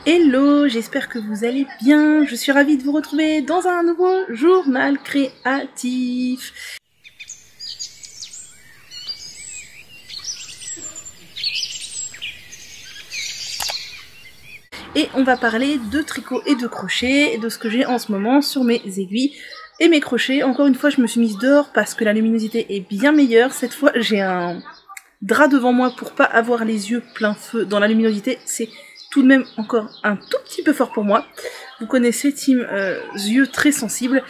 Hello, j'espère que vous allez bien. Je suis ravie de vous retrouver dans un nouveau journal créatif. Et on va parler de tricot et de crochet, de ce que j'ai en ce moment sur mes aiguilles et mes crochets. Encore une fois, je me suis mise dehors parce que la luminosité est bien meilleure. Cette fois, j'ai un drap devant moi pour pas avoir les yeux plein feu dans la luminosité. C'est tout de même encore un tout petit peu fort pour moi. Vous connaissez Team yeux très sensibles.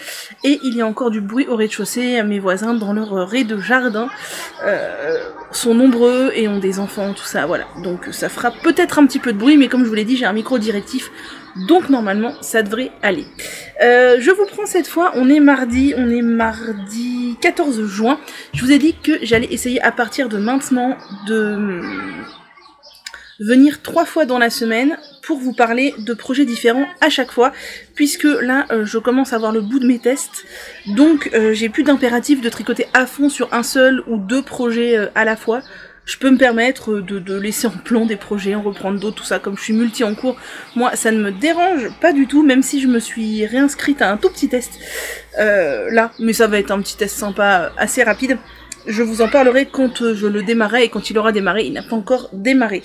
Et il y a encore du bruit au rez-de-chaussée. Mes voisins dans leur rez de jardin sont nombreux et ont des enfants, tout ça, voilà. Donc ça fera peut-être un petit peu de bruit, mais comme je vous l'ai dit, j'ai un micro directif. Donc normalement, ça devrait aller. Je vous prends cette fois, on est mardi 14 juin. Je vous ai dit que j'allais essayer à partir de maintenant de venir 3 fois dans la semaine pour vous parler de projets différents à chaque fois, puisque là je commence à avoir le bout de mes tests, donc j'ai plus d'impératif de tricoter à fond sur un seul ou deux projets à la fois. Je peux me permettre de laisser en plan des projets, en reprendre d'autres, tout ça, comme je suis multi en cours, moi ça ne me dérange pas du tout, même si je me suis réinscrite à un tout petit test là, mais ça va être un petit test sympa, assez rapide. Je vous en parlerai quand je le démarrerai, et quand il aura démarré, il n'a pas encore démarré.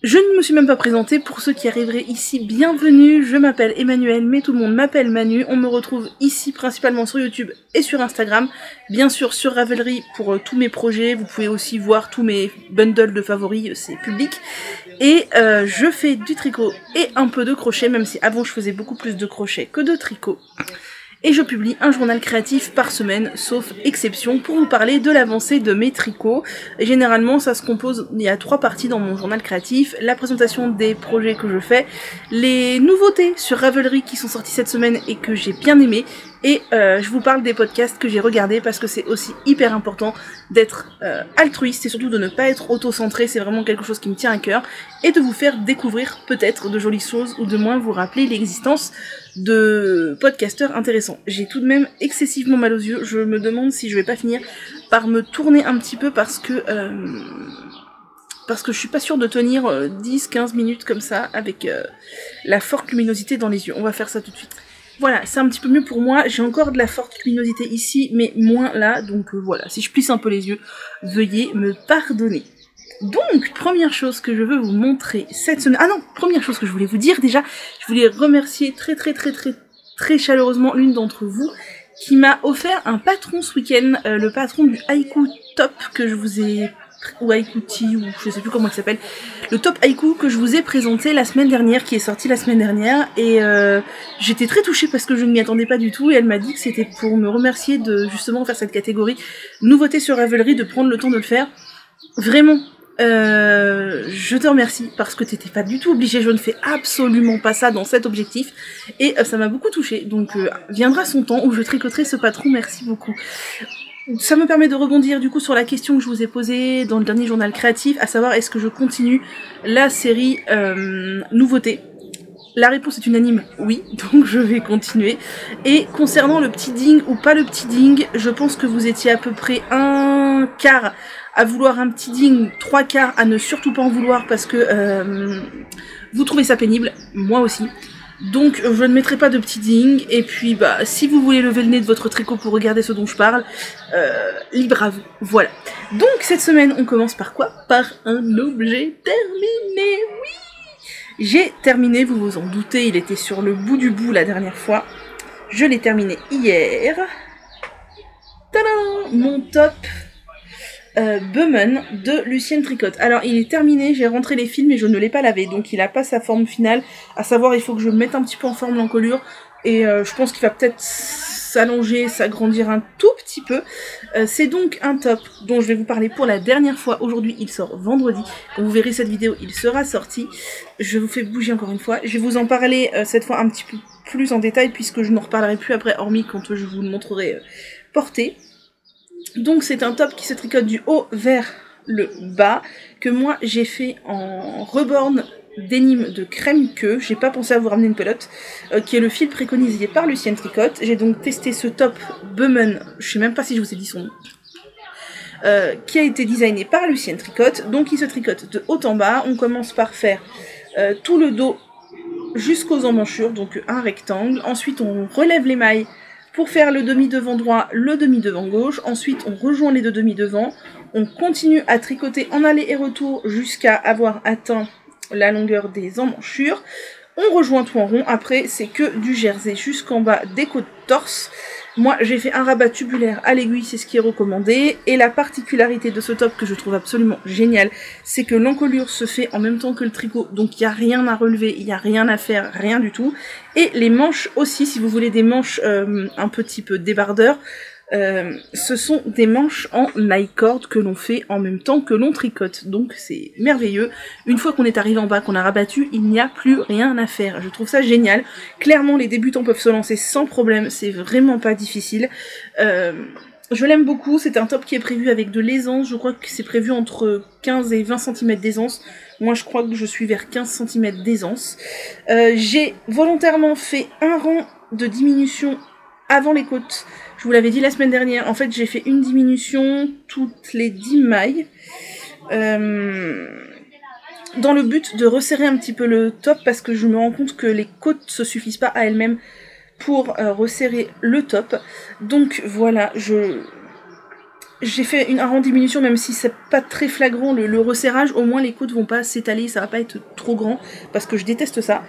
Je ne me suis même pas présentée, pour ceux qui arriveraient ici, bienvenue, je m'appelle Emmanuelle, mais tout le monde m'appelle Manu, on me retrouve ici principalement sur YouTube et sur Instagram, bien sûr sur Ravelry pour tous mes projets, vous pouvez aussi voir tous mes bundles de favoris, c'est public, et je fais du tricot et un peu de crochet, même si avant je faisais beaucoup plus de crochet que de tricot. Et je publie un journal créatif par semaine, sauf exception, pour vous parler de l'avancée de mes tricots. Et généralement, ça se compose, il y a 3 parties dans mon journal créatif: la présentation des projets que je fais, les nouveautés sur Ravelry qui sont sorties cette semaine et que j'ai bien aimé, et je vous parle des podcasts que j'ai regardés, parce que c'est aussi hyper important d'être altruiste et surtout de ne pas être auto-centré, c'est vraiment quelque chose qui me tient à cœur, et de vous faire découvrir peut-être de jolies choses, ou de moins vous rappeler l'existence de podcasteurs intéressants. J'ai tout de même excessivement mal aux yeux, je me demande si je vais pas finir par me tourner un petit peu, parce que je suis pas sûre de tenir 10-15 minutes comme ça avec la forte luminosité dans les yeux. On va faire ça tout de suite. Voilà, c'est un petit peu mieux pour moi, j'ai encore de la forte luminosité ici, mais moins là, donc voilà, si je plisse un peu les yeux, veuillez me pardonner. Donc, première chose que je veux vous montrer cette semaine... Ah non, première chose que je voulais vous dire déjà, je voulais remercier très chaleureusement l'une d'entre vous qui m'a offert un patron ce week-end, le patron du Haïku Top que je vous ai... ou Haïkuti, ou je sais plus comment il s'appelle, le Top Haïku que je vous ai présenté la semaine dernière, qui est sorti la semaine dernière, et j'étais très touchée parce que je ne m'y attendais pas du tout, et elle m'a dit que c'était pour me remercier de justement faire cette catégorie nouveauté sur Ravelry, de prendre le temps de le faire. Vraiment, je te remercie, parce que t'étais pas du tout obligée, je ne fais absolument pas ça dans cet objectif, et ça m'a beaucoup touchée, donc viendra son temps où je tricoterai ce patron, merci beaucoup. Ça me permet de rebondir du coup sur la question que je vous ai posée dans le dernier journal créatif, à savoir est-ce que je continue la série nouveautés. La réponse est unanime, oui, donc je vais continuer. Et concernant le petit ding ou pas le petit ding, je pense que vous étiez à peu près un quart à vouloir un petit ding, 3 quarts à ne surtout pas en vouloir, parce que vous trouvez ça pénible, moi aussi. Donc je ne mettrai pas de petit ding, et puis bah si vous voulez lever le nez de votre tricot pour regarder ce dont je parle, libre à vous, voilà. Donc cette semaine on commence par quoi? Par un objet terminé, oui. J'ai terminé, vous vous en doutez, il était sur le bout du bout la dernière fois. Je l'ai terminé hier. Tadam! Mon top Bummen de Lucienne Tricotte. Alors il est terminé, j'ai rentré les fils mais je ne l'ai pas lavé, donc il a pas sa forme finale, à savoir il faut que je mette un petit peu en forme l'encolure, et je pense qu'il va peut-être s'allonger, s'agrandir un tout petit peu. C'est donc un top dont je vais vous parler pour la dernière fois aujourd'hui, il sort vendredi, quand vous verrez cette vidéo il sera sorti. Je vous fais bouger encore une fois, je vais vous en parler cette fois un petit peu plus en détail, puisque je n'en reparlerai plus après, hormis quand je vous le montrerai porté. Donc c'est un top qui se tricote du haut vers le bas, que moi j'ai fait en reborn denim de crème queue, j'ai pas pensé à vous ramener une pelote, qui est le fil préconisé par Lucienne Tricotte. J'ai donc testé ce top Bummen, je sais même pas si je vous ai dit son nom, qui a été designé par Lucienne Tricotte, donc il se tricote de haut en bas. On commence par faire tout le dos jusqu'aux emmanchures, donc un rectangle. Ensuite on relève les mailles pour faire le demi-devant droit, le demi-devant gauche. Ensuite on rejoint les deux demi-devants. On continue à tricoter en aller et retour jusqu'à avoir atteint la longueur des emmanchures. On rejoint tout en rond. Après c'est que du jersey jusqu'en bas des côtes torse. Moi j'ai fait un rabat tubulaire à l'aiguille, c'est ce qui est recommandé. Et la particularité de ce top que je trouve absolument génial, c'est que l'encolure se fait en même temps que le tricot. Donc il n'y a rien à relever, il n'y a rien à faire, rien du tout. Et les manches aussi, si vous voulez des manches un petit peu débardeur, ce sont des manches en high-cord que l'on fait en même temps que l'on tricote, donc c'est merveilleux. Une fois qu'on est arrivé en bas, qu'on a rabattu, il n'y a plus rien à faire. Je trouve ça génial. Clairement les débutants peuvent se lancer sans problème, c'est vraiment pas difficile. Je l'aime beaucoup, c'est un top qui est prévu avec de l'aisance, je crois que c'est prévu entre 15 et 20 cm d'aisance. Moi je crois que je suis vers 15 cm d'aisance. J'ai volontairement fait un rang de diminution avant les côtes. Je vous l'avais dit la semaine dernière, en fait j'ai fait une diminution toutes les 10 mailles. Dans le but de resserrer un petit peu le top parce que je me rends compte que les côtes ne se suffisent pas à elles-mêmes pour resserrer le top. Donc voilà, j'ai fait un rang de diminution, même si c'est pas très flagrant le resserrage, au moins les côtes vont pas s'étaler, ça va pas être trop grand, parce que je déteste ça.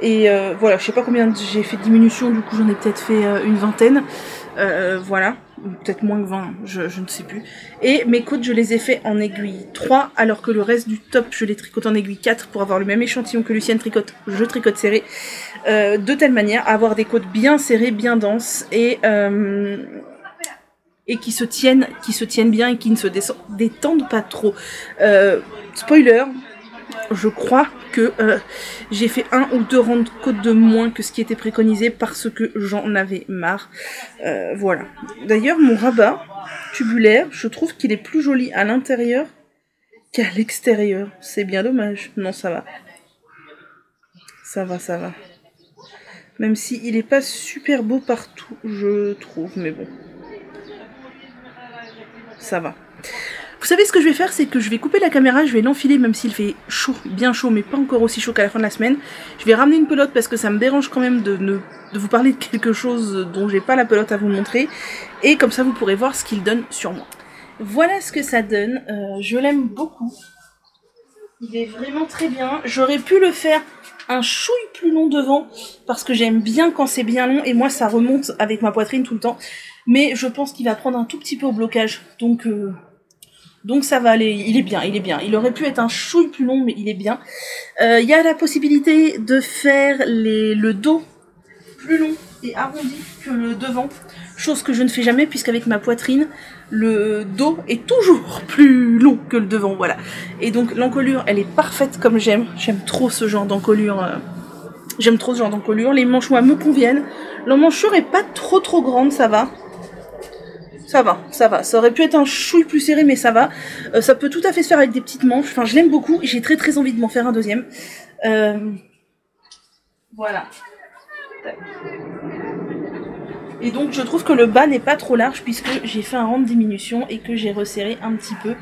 Et voilà, je sais pas combien j'ai fait de diminution, du coup j'en ai peut-être fait une vingtaine, voilà, peut-être moins que 20, je ne sais plus. Et mes côtes je les ai fait en aiguille 3, alors que le reste du top je les tricote en aiguille 4, pour avoir le même échantillon que Lucienne tricote, je tricote serré, de telle manière à avoir des côtes bien serrées, bien denses, et qui se tiennent bien et qui ne se détendent pas trop. Spoiler, je crois que j'ai fait 1 ou 2 rangs de côtes de moins que ce qui était préconisé parce que j'en avais marre. Voilà. D'ailleurs, mon rabat tubulaire, je trouve qu'il est plus joli à l'intérieur qu'à l'extérieur. C'est bien dommage. Non, ça va. Ça va, ça va. Même si il est pas super beau partout, je trouve, mais bon. Ça va. Vous savez ce que je vais faire, c'est que je vais couper la caméra, je vais l'enfiler même s'il fait chaud, bien chaud, mais pas encore aussi chaud qu'à la fin de la semaine. Je vais ramener une pelote parce que ça me dérange quand même de vous parler de quelque chose dont j'ai pas la pelote à vous montrer. Et comme ça vous pourrez voir ce qu'il donne sur moi. Voilà ce que ça donne, je l'aime beaucoup. Il est vraiment très bien. J'aurais pu le faire un chouille plus long devant parce que j'aime bien quand c'est bien long et moi ça remonte avec ma poitrine tout le temps. Mais je pense qu'il va prendre un tout petit peu au blocage. Donc ça va aller, il est bien, il est bien. Il aurait pu être un chouille plus long, mais il est bien. Il y a la possibilité de faire le dos plus long et arrondi que le devant. Chose que je ne fais jamais puisqu'avec ma poitrine, le dos est toujours plus long que le devant, voilà. Et donc l'encolure, elle est parfaite comme j'aime. J'aime trop ce genre d'encolure. J'aime trop ce genre d'encolure. Les manches, moi, me conviennent. L'emmanchure est pas trop grande, ça va. Ça va, ça va. Ça aurait pu être un chouille plus serré, mais ça va. Ça peut tout à fait se faire avec des petites manches. Enfin, je l'aime beaucoup. J'ai très envie de m'en faire un deuxième. Voilà. Et donc, je trouve que le bas n'est pas trop large puisque j'ai fait un rang de diminution et que j'ai resserré un petit peu.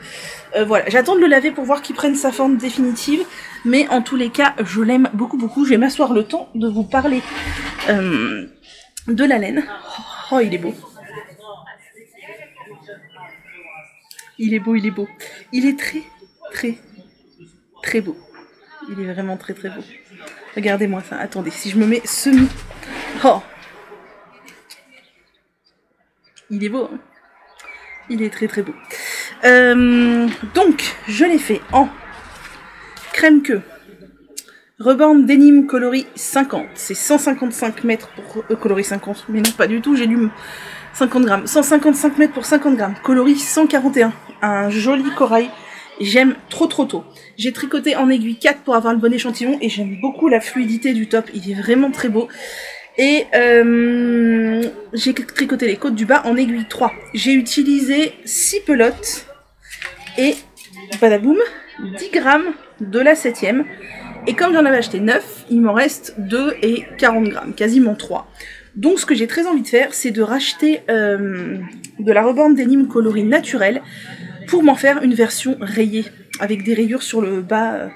Voilà. J'attends de le laver pour voir qu'il prenne sa forme définitive. Mais en tous les cas, je l'aime beaucoup. Je vais m'asseoir le temps de vous parler de la laine. Oh, il est beau. Il est beau, il est beau. Il est très beau. Il est vraiment très beau. Regardez-moi ça. Attendez, si je me mets semi. Oh. Il est beau. Hein, il est très beau. Donc, je l'ai fait en crème queue. Reborn Denim coloris 50. C'est 155 mètres pour coloris 50. Mais non, pas du tout, j'ai lu 50 grammes. 155 mètres pour 50 grammes. Coloris 141. Un joli corail. J'aime trop tôt. J'ai tricoté en aiguille 4 pour avoir le bon échantillon et j'aime beaucoup la fluidité du top. Il est vraiment très beau. Et j'ai tricoté les côtes du bas en aiguille 3. J'ai utilisé 6 pelotes et badaboum, 10 grammes de la 7e. Et comme j'en avais acheté 9, il m'en reste 2 et 40 grammes, quasiment 3. Donc ce que j'ai très envie de faire, c'est de racheter de la Reborn Denim coloris naturel pour m'en faire une version rayée. avec des rayures sur le bas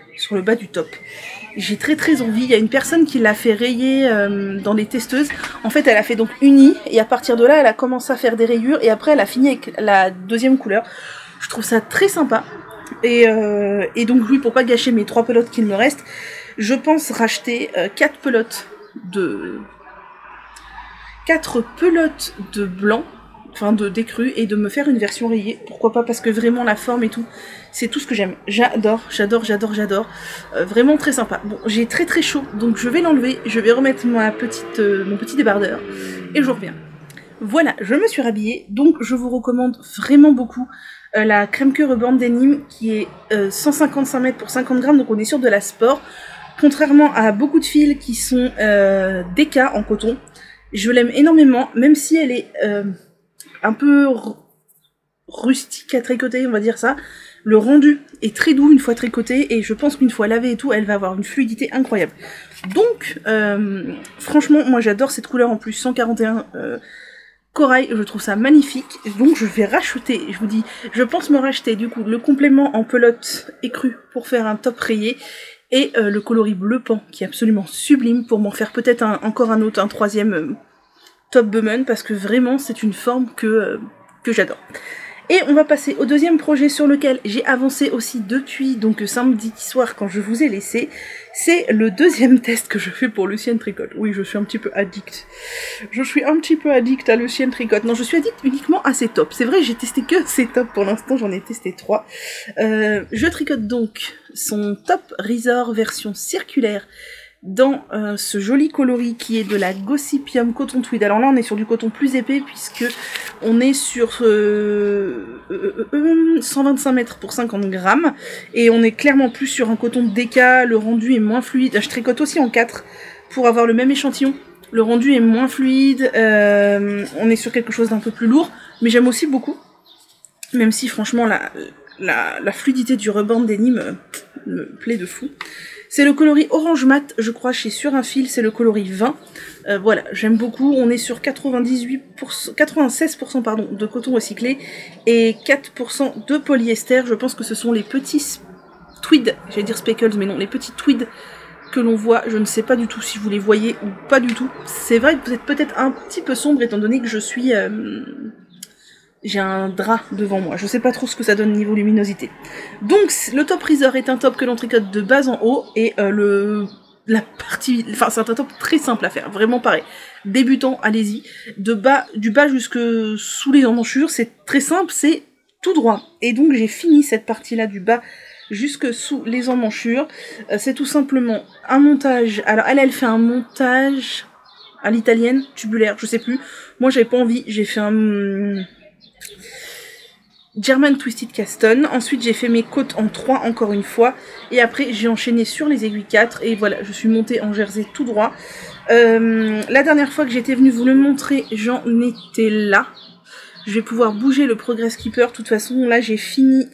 du top. J'ai très envie. Il y a une personne qui l'a fait rayer dans les testeuses. En fait, elle a fait donc uni et à partir de là, elle a commencé à faire des rayures et après, elle a fini avec la deuxième couleur. Je trouve ça très sympa. Et donc, oui, pour pas gâcher mes 3 pelotes qu'il me reste, je pense racheter 4 pelotes de blanc, enfin d'écru, et de me faire une version rayée. Pourquoi pas, parce que vraiment la forme et tout, c'est tout ce que j'aime. J'adore. Vraiment très sympa. Bon, j'ai très chaud, donc je vais l'enlever, je vais remettre mon petit débardeur, et je reviens. Voilà, je me suis rhabillée, donc je vous recommande vraiment beaucoup la crème que Rebande Denim, qui est 155 mètres pour 50 grammes, donc on est sur de la sport. Contrairement à beaucoup de fils qui sont DK en coton, je l'aime énormément, même si elle est un peu rustique à tricoter, on va dire ça. Le rendu est très doux une fois tricoté, et je pense qu'une fois lavée et tout, elle va avoir une fluidité incroyable. Donc, franchement, moi j'adore cette couleur en plus, 141 corail, je trouve ça magnifique. Donc je vais racheter, je vous dis, je pense me racheter du coup le complément en pelote écrue pour faire un top rayé, et le coloris bleu pan qui est absolument sublime pour m'en faire peut-être encore un autre, un troisième top Bowman, parce que vraiment c'est une forme que j'adore. Et on va passer au deuxième projet sur lequel j'ai avancé aussi depuis donc samedi soir quand je vous ai laissé. C'est le deuxième test que je fais pour Lucienne Tricotte. Oui, je suis un petit peu addict. Je suis un petit peu addict à Lucienne Tricotte. Non, je suis addict uniquement à ses tops. C'est vrai, j'ai testé que ses tops pour l'instant, j'en ai testé 3. Je tricote donc son top Resort version circulaire dans ce joli coloris qui est de la Gossypium Coton Tweed. Alors là on est sur du coton plus épais puisque on est sur 125 mètres pour 50 grammes et on est clairement plus sur un coton DK, le rendu est moins fluide. Je tricote aussi en 4 pour avoir le même échantillon. Le rendu est moins fluide, on est sur quelque chose d'un peu plus lourd, mais j'aime aussi beaucoup, même si franchement la fluidité du Rebande Denim me plaît de fou. C'est le coloris orange mat, je crois, chez Sur un fil, c'est le coloris 20. Voilà, j'aime beaucoup. On est sur 96% pardon, de coton recyclé et 4% de polyester. Je pense que ce sont les petits tweeds, j'allais dire speckles, mais non, les petits tweeds que l'on voit. Je ne sais pas du tout si vous les voyez ou pas du tout. C'est vrai que vous êtes peut-être un petit peu sombre étant donné que je suis... j'ai un drap devant moi, je sais pas trop ce que ça donne niveau luminosité. Donc le top Resort est un top que l'on tricote de bas en haut, et la partie, enfin c'est un top très simple à faire, vraiment pareil. Débutant, allez-y, du bas jusque sous les emmanchures, c'est très simple, c'est tout droit. Et donc j'ai fini cette partie-là du bas jusque sous les emmanchures. C'est tout simplement un montage, alors elle fait un montage à l'italienne, tubulaire, je sais plus. Moi j'avais pas envie, j'ai fait un... German Twisted Caston, ensuite j'ai fait mes côtes en 3 encore une fois, et après j'ai enchaîné sur les aiguilles 4, et voilà, je suis montée en jersey tout droit. La dernière fois que j'étais venue vous le montrer, j'en étais là. Je vais pouvoir bouger le Progress Keeper, de toute façon là j'ai fini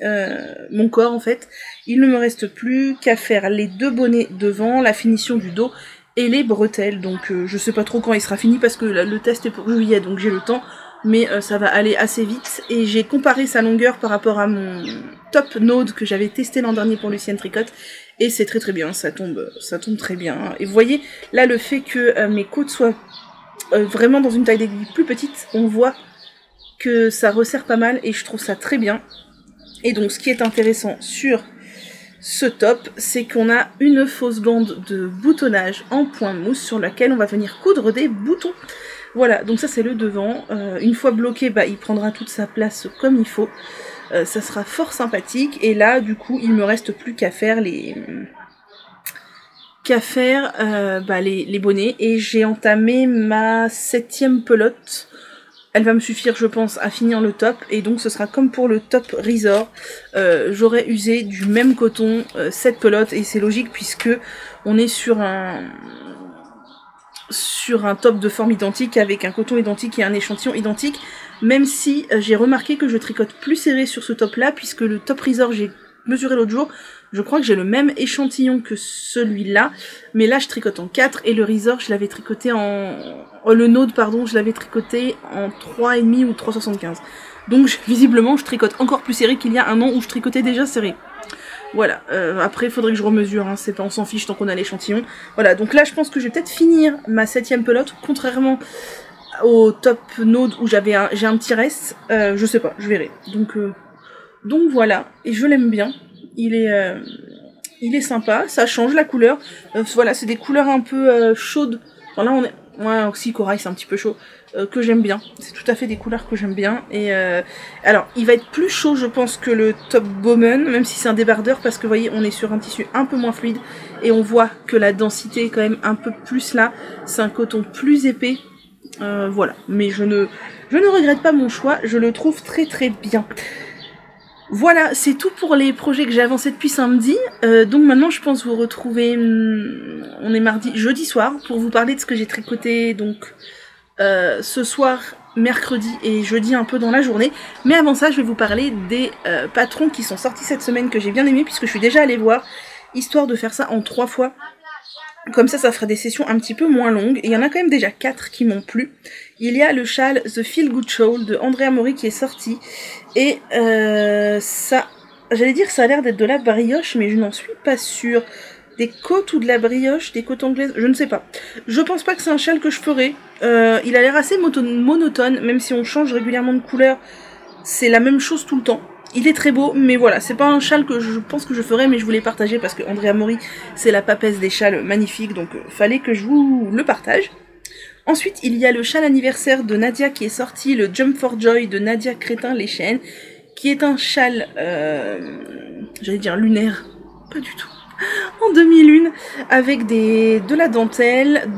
mon corps en fait. Il ne me reste plus qu'à faire les 2 bonnets devant, la finition du dos et les bretelles, donc je sais pas trop quand il sera fini parce que le test est pour juillet, donc j'ai le temps. Mais ça va aller assez vite, et j'ai comparé sa longueur par rapport à mon top Node que j'avais testé l'an dernier pour Lucienne Tricotte, et c'est très bien, ça tombe très bien. Et vous voyez, là le fait que mes côtes soient vraiment dans une taille d'aiguille plus petite, on voit que ça resserre pas mal, et je trouve ça très bien. Et donc ce qui est intéressant sur ce top, c'est qu'on a une fausse bande de boutonnage en point mousse sur laquelle on va venir coudre des boutons. Voilà, donc ça c'est le devant. Une fois bloqué, bah, il prendra toute sa place comme il faut. Ça sera fort sympathique. Et là, du coup, il me reste plus qu'à faire les bonnets. Et j'ai entamé ma 7e pelote. Elle va me suffire, je pense, à finir le top. Et donc ce sera comme pour le top Resort. J'aurai usé du même coton, 7 pelotes. Et c'est logique puisque on est sur un top de forme identique avec un coton identique et un échantillon identique, même si j'ai remarqué que je tricote plus serré sur ce top là, puisque le top Resort j'ai mesuré l'autre jour, je crois que j'ai le même échantillon que celui-là, mais là je tricote en 4 et le Resort je l'avais tricoté le Node pardon, je l'avais tricoté en 3,5 ou 3,75. Donc visiblement je tricote encore plus serré qu'il y a un an où je tricotais déjà serré. Voilà, après il faudrait que je remesure, hein, c'est pas, on s'en fiche tant qu'on a l'échantillon. Voilà, donc là je pense que je vais peut-être finir ma 7ème pelote, contrairement au top node où j'ai un petit reste, je sais pas, je verrai. Donc voilà, et je l'aime bien, il est sympa, ça change la couleur, voilà, c'est des couleurs un peu chaudes, enfin là on est, ouais, aussi corail c'est un petit peu chaud, que j'aime bien, c'est tout à fait des couleurs que j'aime bien, et alors il va être plus chaud je pense que le top Bowman, même si c'est un débardeur, parce que vous voyez on est sur un tissu un peu moins fluide, et on voit que la densité est quand même un peu plus là, c'est un coton plus épais, voilà, mais je ne regrette pas mon choix, je le trouve très très bien. Voilà, c'est tout pour les projets que j'ai avancés depuis samedi. Donc maintenant, je pense vous retrouver, on est jeudi soir, pour vous parler de ce que j'ai tricoté donc ce soir, mercredi et jeudi un peu dans la journée. Mais avant ça, je vais vous parler des patrons qui sont sortis cette semaine que j'ai bien aimé puisque je suis déjà allée voir, histoire de faire ça en 3 fois. Comme ça fera des sessions un petit peu moins longues. Et il y en a quand même déjà 4 qui m'ont plu. Il y a le châle The Feel Good Shawl de Andrea Mori qui est sorti. Et ça, j'allais dire que ça a l'air d'être de la brioche, mais je n'en suis pas sûre. Des côtes ou de la brioche, des côtes anglaises, je ne sais pas. Je pense pas que c'est un châle que je ferai. Il a l'air assez monotone, même si on change régulièrement de couleur. C'est la même chose tout le temps. Il est très beau, mais voilà, c'est pas un châle que je pense que je ferais, mais je voulais partager parce que Andrea Mori, c'est la papesse des châles magnifiques, donc fallait que je vous le partage. Ensuite, il y a le châle anniversaire de Nadia qui est sorti, le Jump for Joy de Nadia Crétin-Leschaine, qui est un châle, j'allais dire lunaire, pas du tout, en demi-lune, avec de la dentelle,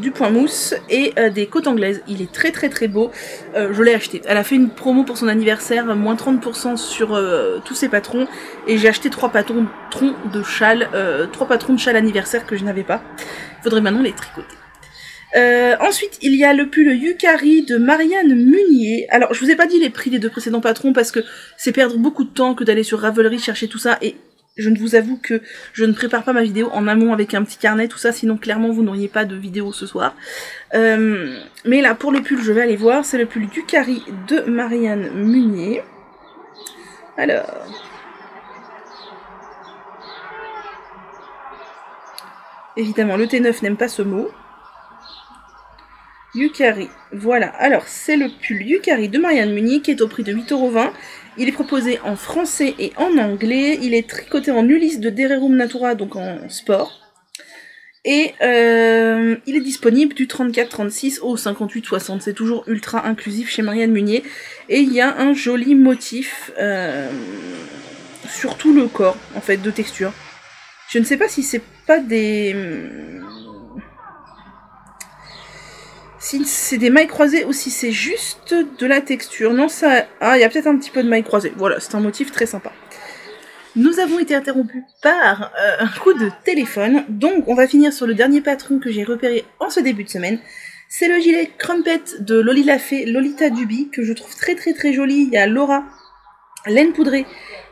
du point mousse et des côtes anglaises. Il est très très très beau, je l'ai acheté. Elle a fait une promo pour son anniversaire, moins 30% sur tous ses patrons, et j'ai acheté 3 patrons de châle, 3 patrons de châle anniversaire que je n'avais pas. Il faudrait maintenant les tricoter. Ensuite, il y a le pull Yukari de Marianne Munier. Alors, je vous ai pas dit les prix des 2 précédents patrons parce que c'est perdre beaucoup de temps que d'aller sur Ravelry chercher tout ça, et je ne vous avoue que je ne prépare pas ma vidéo en amont avec un petit carnet, tout ça, sinon clairement vous n'auriez pas de vidéo ce soir. Mais là, pour le pull, je vais aller voir, c'est le pull Yukari de Marianne Munier. Alors... évidemment, le T9 n'aime pas ce mot. Yukari, voilà, alors c'est le pull Yukari de Marianne Munier qui est au prix de 8,20 €. Il est proposé en français et en anglais, il est tricoté en Ulysse de Dererum Natura, donc en sport. Et il est disponible du 34-36 au 58-60, c'est toujours ultra inclusif chez Marianne Munier. Et il y a un joli motif sur tout le corps, en fait, de texture. Je ne sais pas si c'est pas des... si c'est des mailles croisées ou si c'est juste de la texture. Non, ça... ah, il y a peut-être un petit peu de mailles croisées. Voilà, c'est un motif très sympa. Nous avons été interrompus par un coup de téléphone. Donc, on va finir sur le dernier patron que j'ai repéré en ce début de semaine. C'est le gilet Crumpet de Lolita Duby, que je trouve très très très joli. Il y a Laura, laine poudrée,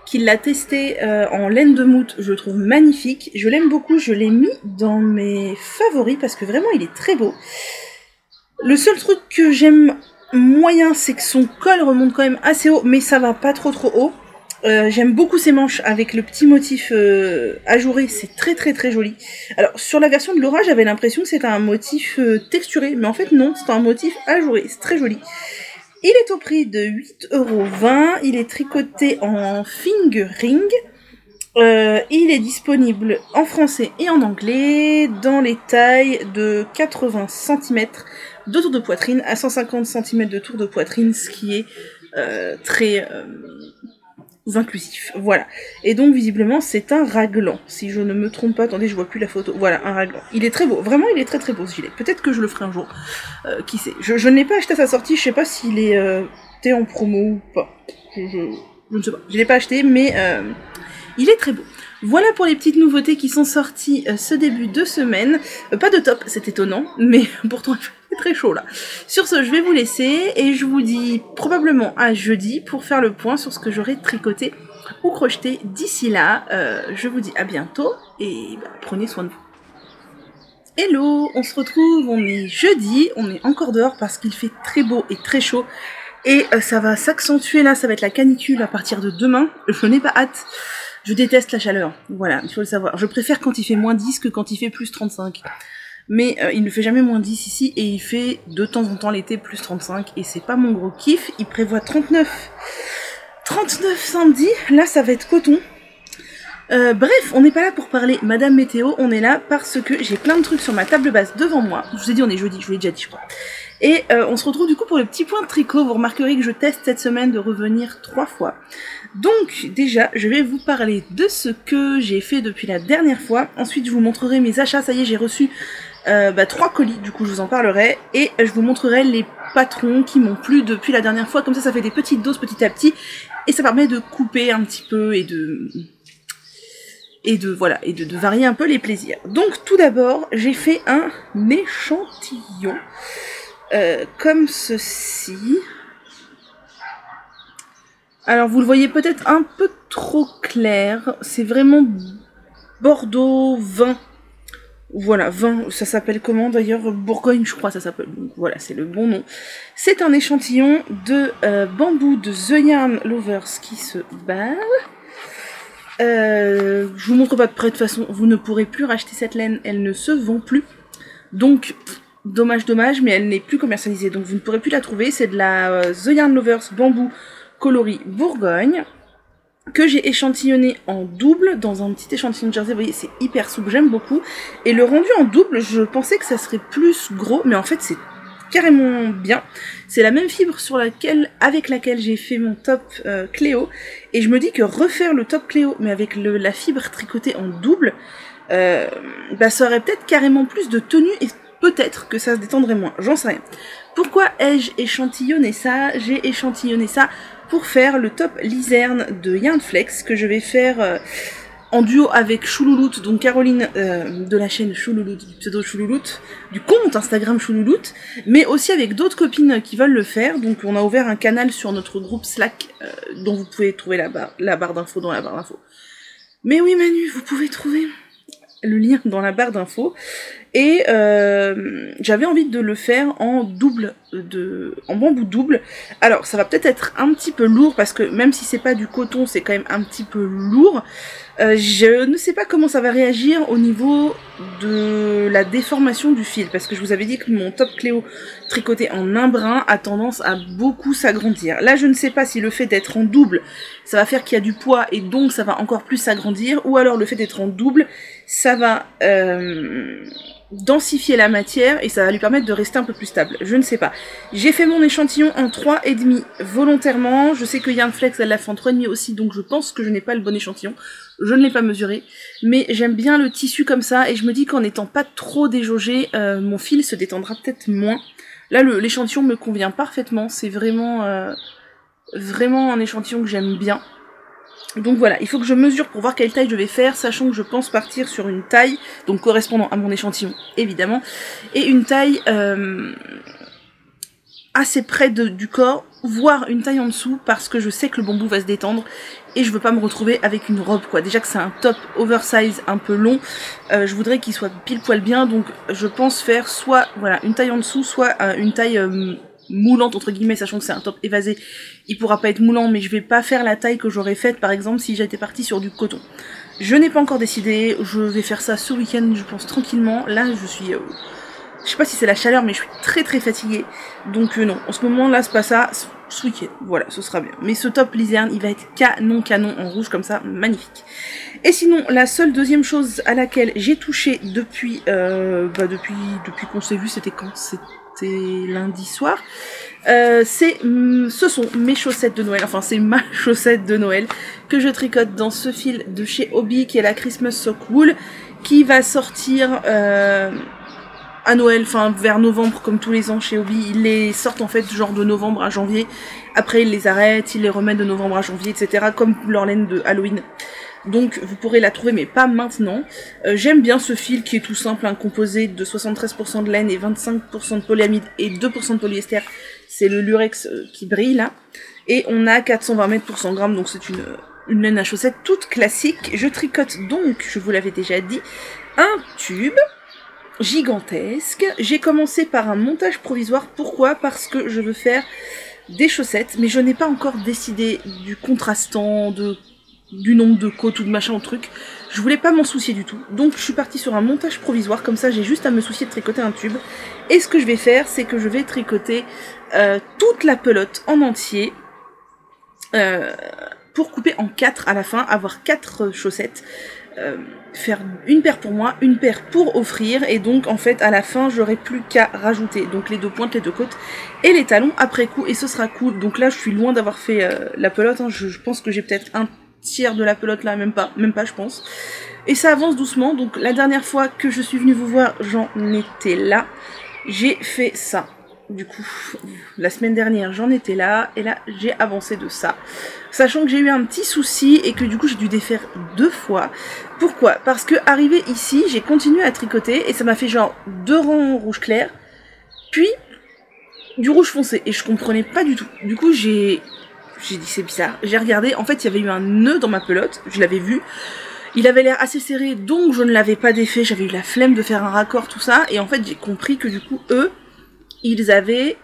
qui l'a testé en laine de moute. Je le trouve magnifique. Je l'aime beaucoup. Je l'ai mis dans mes favoris parce que vraiment, il est très beau. Le seul truc que j'aime moyen, c'est que son col remonte quand même assez haut, mais ça va pas trop haut. J'aime beaucoup ses manches avec le petit motif ajouré, c'est très très très joli. Alors sur la version de Laura, j'avais l'impression que c'était un motif texturé, mais en fait non, c'est un motif ajouré, c'est très joli. Il est au prix de 8,20 €, il est tricoté en fingering. Il est disponible en français et en anglais dans les tailles de 80 cm de tour de poitrine à 150 cm de tour de poitrine, ce qui est très inclusif. Voilà. Et donc visiblement c'est un raglan, si je ne me trompe pas. Attendez, je vois plus la photo. Voilà, un raglan. Il est très beau, vraiment il est très très beau ce gilet. Peut-être que je le ferai un jour. Qui sait. Je ne l'ai pas acheté à sa sortie, je sais pas s'il est en promo ou pas. Je ne sais pas. Je l'ai pas acheté, mais il est très beau. Voilà pour les petites nouveautés qui sont sorties ce début de semaine. Pas de top, c'est étonnant, mais pourtant il fait très chaud là. Sur ce, je vais vous laisser et je vous dis probablement à jeudi pour faire le point sur ce que j'aurai tricoté ou crocheté d'ici là. Je vous dis à bientôt et prenez soin de vous. Hello, on se retrouve, on est jeudi, on est encore dehors parce qu'il fait très beau et très chaud. Et ça va s'accentuer là, ça va être la canicule à partir de demain. Je n'ai pas hâte. Je déteste la chaleur, voilà, il faut le savoir. Je préfère quand il fait moins 10 que quand il fait plus 35. Mais il ne fait jamais moins 10 ici, et il fait de temps en temps l'été plus 35, et c'est pas mon gros kiff. Il prévoit 39 samedi, là ça va être coton. Bref, on n'est pas là pour parler Madame Météo, on est là parce que j'ai plein de trucs sur ma table basse devant moi. Je vous ai dit, on est jeudi, je vous l'ai déjà dit, je crois. Et on se retrouve du coup pour le petit point de tricot. Vous remarquerez que je teste cette semaine de revenir 3 fois. Donc déjà, je vais vous parler de ce que j'ai fait depuis la dernière fois. Ensuite, je vous montrerai mes achats. Ça y est, j'ai reçu 3 colis, du coup je vous en parlerai. Et je vous montrerai les patrons qui m'ont plu depuis la dernière fois. Comme ça fait des petites doses petit à petit. Et ça permet de couper un petit peu et de varier un peu les plaisirs. Donc tout d'abord, j'ai fait un échantillon comme ceci. Alors vous le voyez peut-être un peu trop clair, c'est vraiment Bordeaux vin. Voilà, vin, ça s'appelle comment d'ailleurs? Bourgogne je crois ça s'appelle, donc voilà, c'est le bon nom. C'est un échantillon de bambou de The Yarn Lovers qui se bave. Je vous montre pas de près, de toute façon, vous ne pourrez plus racheter cette laine, elle ne se vend plus. Donc, dommage, mais elle n'est plus commercialisée, donc vous ne pourrez plus la trouver. C'est de la The Yarn Lovers bambou coloris Bourgogne, que j'ai échantillonné en double, dans un petit échantillon de jersey, vous voyez, c'est hyper souple, j'aime beaucoup. Et le rendu en double, je pensais que ça serait plus gros, mais en fait c'est carrément bien. C'est la même fibre avec laquelle j'ai fait mon top Cléo, et je me dis que refaire le top Cléo, mais avec la fibre tricotée en double, ça aurait peut-être carrément plus de tenue, et peut-être que ça se détendrait moins, j'en sais rien. Pourquoi ai-je échantillonné ça? J'ai échantillonné ça pour faire le top Lizerne de Yarn Flex, que je vais faire en duo avec Choulouloute, donc Caroline de la chaîne Choulouloute, du pseudo Choulouloute, du compte Instagram Choulouloute, mais aussi avec d'autres copines qui veulent le faire. Donc on a ouvert un canal sur notre groupe Slack, dont vous pouvez trouver la barre d'infos dans la barre d'infos. Mais oui Manu, vous pouvez trouver le lien dans la barre d'infos. Et j'avais envie de le faire en bambou double. Alors ça va peut-être être un petit peu lourd, parce que même si c'est pas du coton, c'est quand même un petit peu lourd. Je ne sais pas comment ça va réagir au niveau de la déformation du fil, parce que je vous avais dit que mon top Cléo tricoté en un brin a tendance à beaucoup s'agrandir. Là je ne sais pas si le fait d'être en double, ça va faire qu'il y a du poids et donc ça va encore plus s'agrandir, ou alors le fait d'être en double, ça va densifier la matière et ça va lui permettre de rester un peu plus stable. Je ne sais pas. J'ai fait mon échantillon en 3,5 volontairement. Je sais que Yarn Flex elle l'a fait en 3,5 aussi, donc je pense que je n'ai pas le bon échantillon. Je ne l'ai pas mesuré, mais j'aime bien le tissu comme ça, et je me dis qu'en n'étant pas trop déjaugé, mon fil se détendra peut-être moins. Là l'échantillon me convient parfaitement, c'est vraiment un échantillon que j'aime bien. Donc voilà, il faut que je mesure pour voir quelle taille je vais faire, sachant que je pense partir sur une taille, donc correspondant à mon échantillon évidemment, et une taille assez près du corps, voire une taille en dessous, parce que je sais que le bambou va se détendre, et je veux pas me retrouver avec une robe quoi. Déjà que c'est un top oversize un peu long, je voudrais qu'il soit pile poil bien, donc je pense faire soit voilà une taille en dessous, soit une taille moulante entre guillemets, sachant que c'est un top évasé, il pourra pas être moulant, mais je vais pas faire la taille que j'aurais faite par exemple si j'étais partie sur du coton. Je n'ai pas encore décidé, je vais faire ça ce week-end je pense tranquillement. Là je suis je sais pas si c'est la chaleur, mais je suis très très fatiguée, donc non, en ce moment là c'est pas ça, ce week-end, voilà, ce sera bien. Mais ce top Lizerne il va être canon en rouge comme ça, magnifique. Et sinon la seule deuxième chose à laquelle j'ai touché depuis qu'on s'est vu, c'était quand? C'était lundi soir. Ce sont mes chaussettes de Noël, enfin c'est ma chaussette de Noël que je tricote dans ce fil de chez Hobby qui est la Christmas Sock Wool, qui va sortir à Noël, enfin vers novembre comme tous les ans chez Hobby. Ils les sortent en fait genre de novembre à janvier, après ils les arrêtent, ils les remettent de novembre à janvier, etc. comme leur laine de Halloween. Donc vous pourrez la trouver mais pas maintenant. J'aime bien ce fil qui est tout simple, composé de 73% de laine et 25% de polyamide et 2% de polyester. C'est le lurex qui brille là. Et on a 420 mètres pour 100 grammes, donc c'est une laine à chaussettes toute classique. Je tricote donc, je vous l'avais déjà dit, un tube gigantesque. J'ai commencé par un montage provisoire. Pourquoi? Parce que je veux faire des chaussettes, mais je n'ai pas encore décidé du contrastant, de du nombre de côtes ou de machin ou de trucs. Je voulais pas m'en soucier du tout. Donc je suis partie sur un montage provisoire, comme ça j'ai juste à me soucier de tricoter un tube. Et ce que je vais faire, c'est que je vais tricoter toute la pelote en entier. Pour couper en 4 à la fin, avoir 4 chaussettes. Faire une paire pour moi, une paire pour offrir, et donc en fait à la fin j'aurai plus qu'à rajouter donc les 2 pointes, les 2 côtes et les talons après coup, et ce sera cool. Donc là je suis loin d'avoir fait la pelote, hein. Je pense que j'ai peut-être un tiers de la pelote là, même pas je pense, et ça avance doucement. Donc la dernière fois que je suis venue vous voir, j'en étais là, j'ai fait ça. Du coup, la semaine dernière, j'en étais là, et là, j'ai avancé de ça. Sachant que j'ai eu un petit souci, et que du coup, j'ai dû défaire 2 fois. Pourquoi? Parce que, arrivé ici, j'ai continué à tricoter, et ça m'a fait genre 2 rangs rouge clair, puis du rouge foncé, et je comprenais pas du tout. Du coup, j'ai dit, c'est bizarre. J'ai regardé, en fait, il y avait eu un nœud dans ma pelote, je l'avais vu. Il avait l'air assez serré, donc je ne l'avais pas défait, j'avais eu la flemme de faire un raccord, tout ça, et en fait, j'ai compris que du coup, eux, ils avaient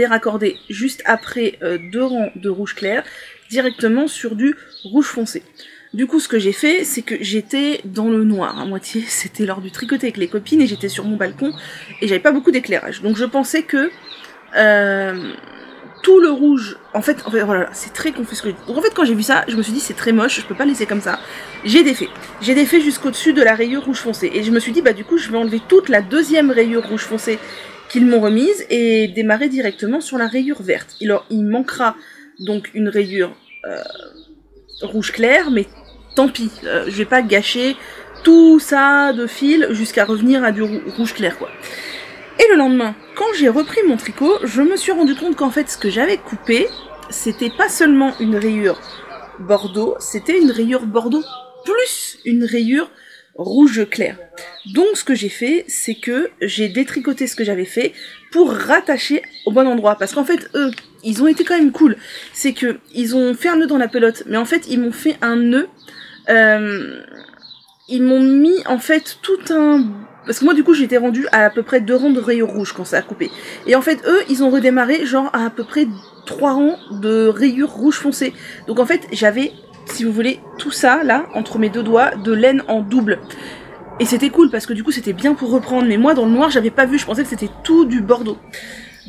raccordé juste après 2 rangs de rouge clair directement sur du rouge foncé. Du coup, ce que j'ai fait, c'est que j'étais dans le noir à moitié. C'était lors du tricoter avec les copines et j'étais sur mon balcon et j'avais pas beaucoup d'éclairage. Donc je pensais que tout le rouge, en fait voilà, c'est très confus ce que je dis. Donc en fait, quand j'ai vu ça, je me suis dit c'est très moche, je peux pas laisser comme ça. J'ai défait jusqu'au-dessus de la rayure rouge foncé, et je me suis dit bah du coup je vais enlever toute la 2e rayure rouge foncé qu'ils m'ont remise et démarrer directement sur la rayure verte. Alors il manquera donc une rayure rouge clair, mais tant pis, je vais pas gâcher tout ça de fil jusqu'à revenir à du rouge clair quoi. Et le lendemain, quand j'ai repris mon tricot, je me suis rendu compte qu'en fait ce que j'avais coupé, c'était pas seulement une rayure bordeaux, c'était une rayure bordeaux plus une rayure rouge clair. Donc ce que j'ai fait, c'est que j'ai détricoté ce que j'avais fait pour rattacher au bon endroit. Parce qu'en fait, eux, ils ont été quand même cool. C'est que ils ont fait un nœud dans la pelote, mais en fait, ils m'ont fait un nœud. Ils m'ont mis en fait tout un... Parce que moi du coup j'étais rendue à peu près 2 rangs de rayures rouges quand ça a coupé. Et en fait eux ils ont redémarré genre à peu près 3 rangs de rayures rouges foncées. Donc en fait j'avais, si vous voulez, tout ça là entre mes 2 doigts de laine en double. Et c'était cool parce que du coup c'était bien pour reprendre. Mais moi dans le noir j'avais pas vu, je pensais que c'était tout du bordeaux.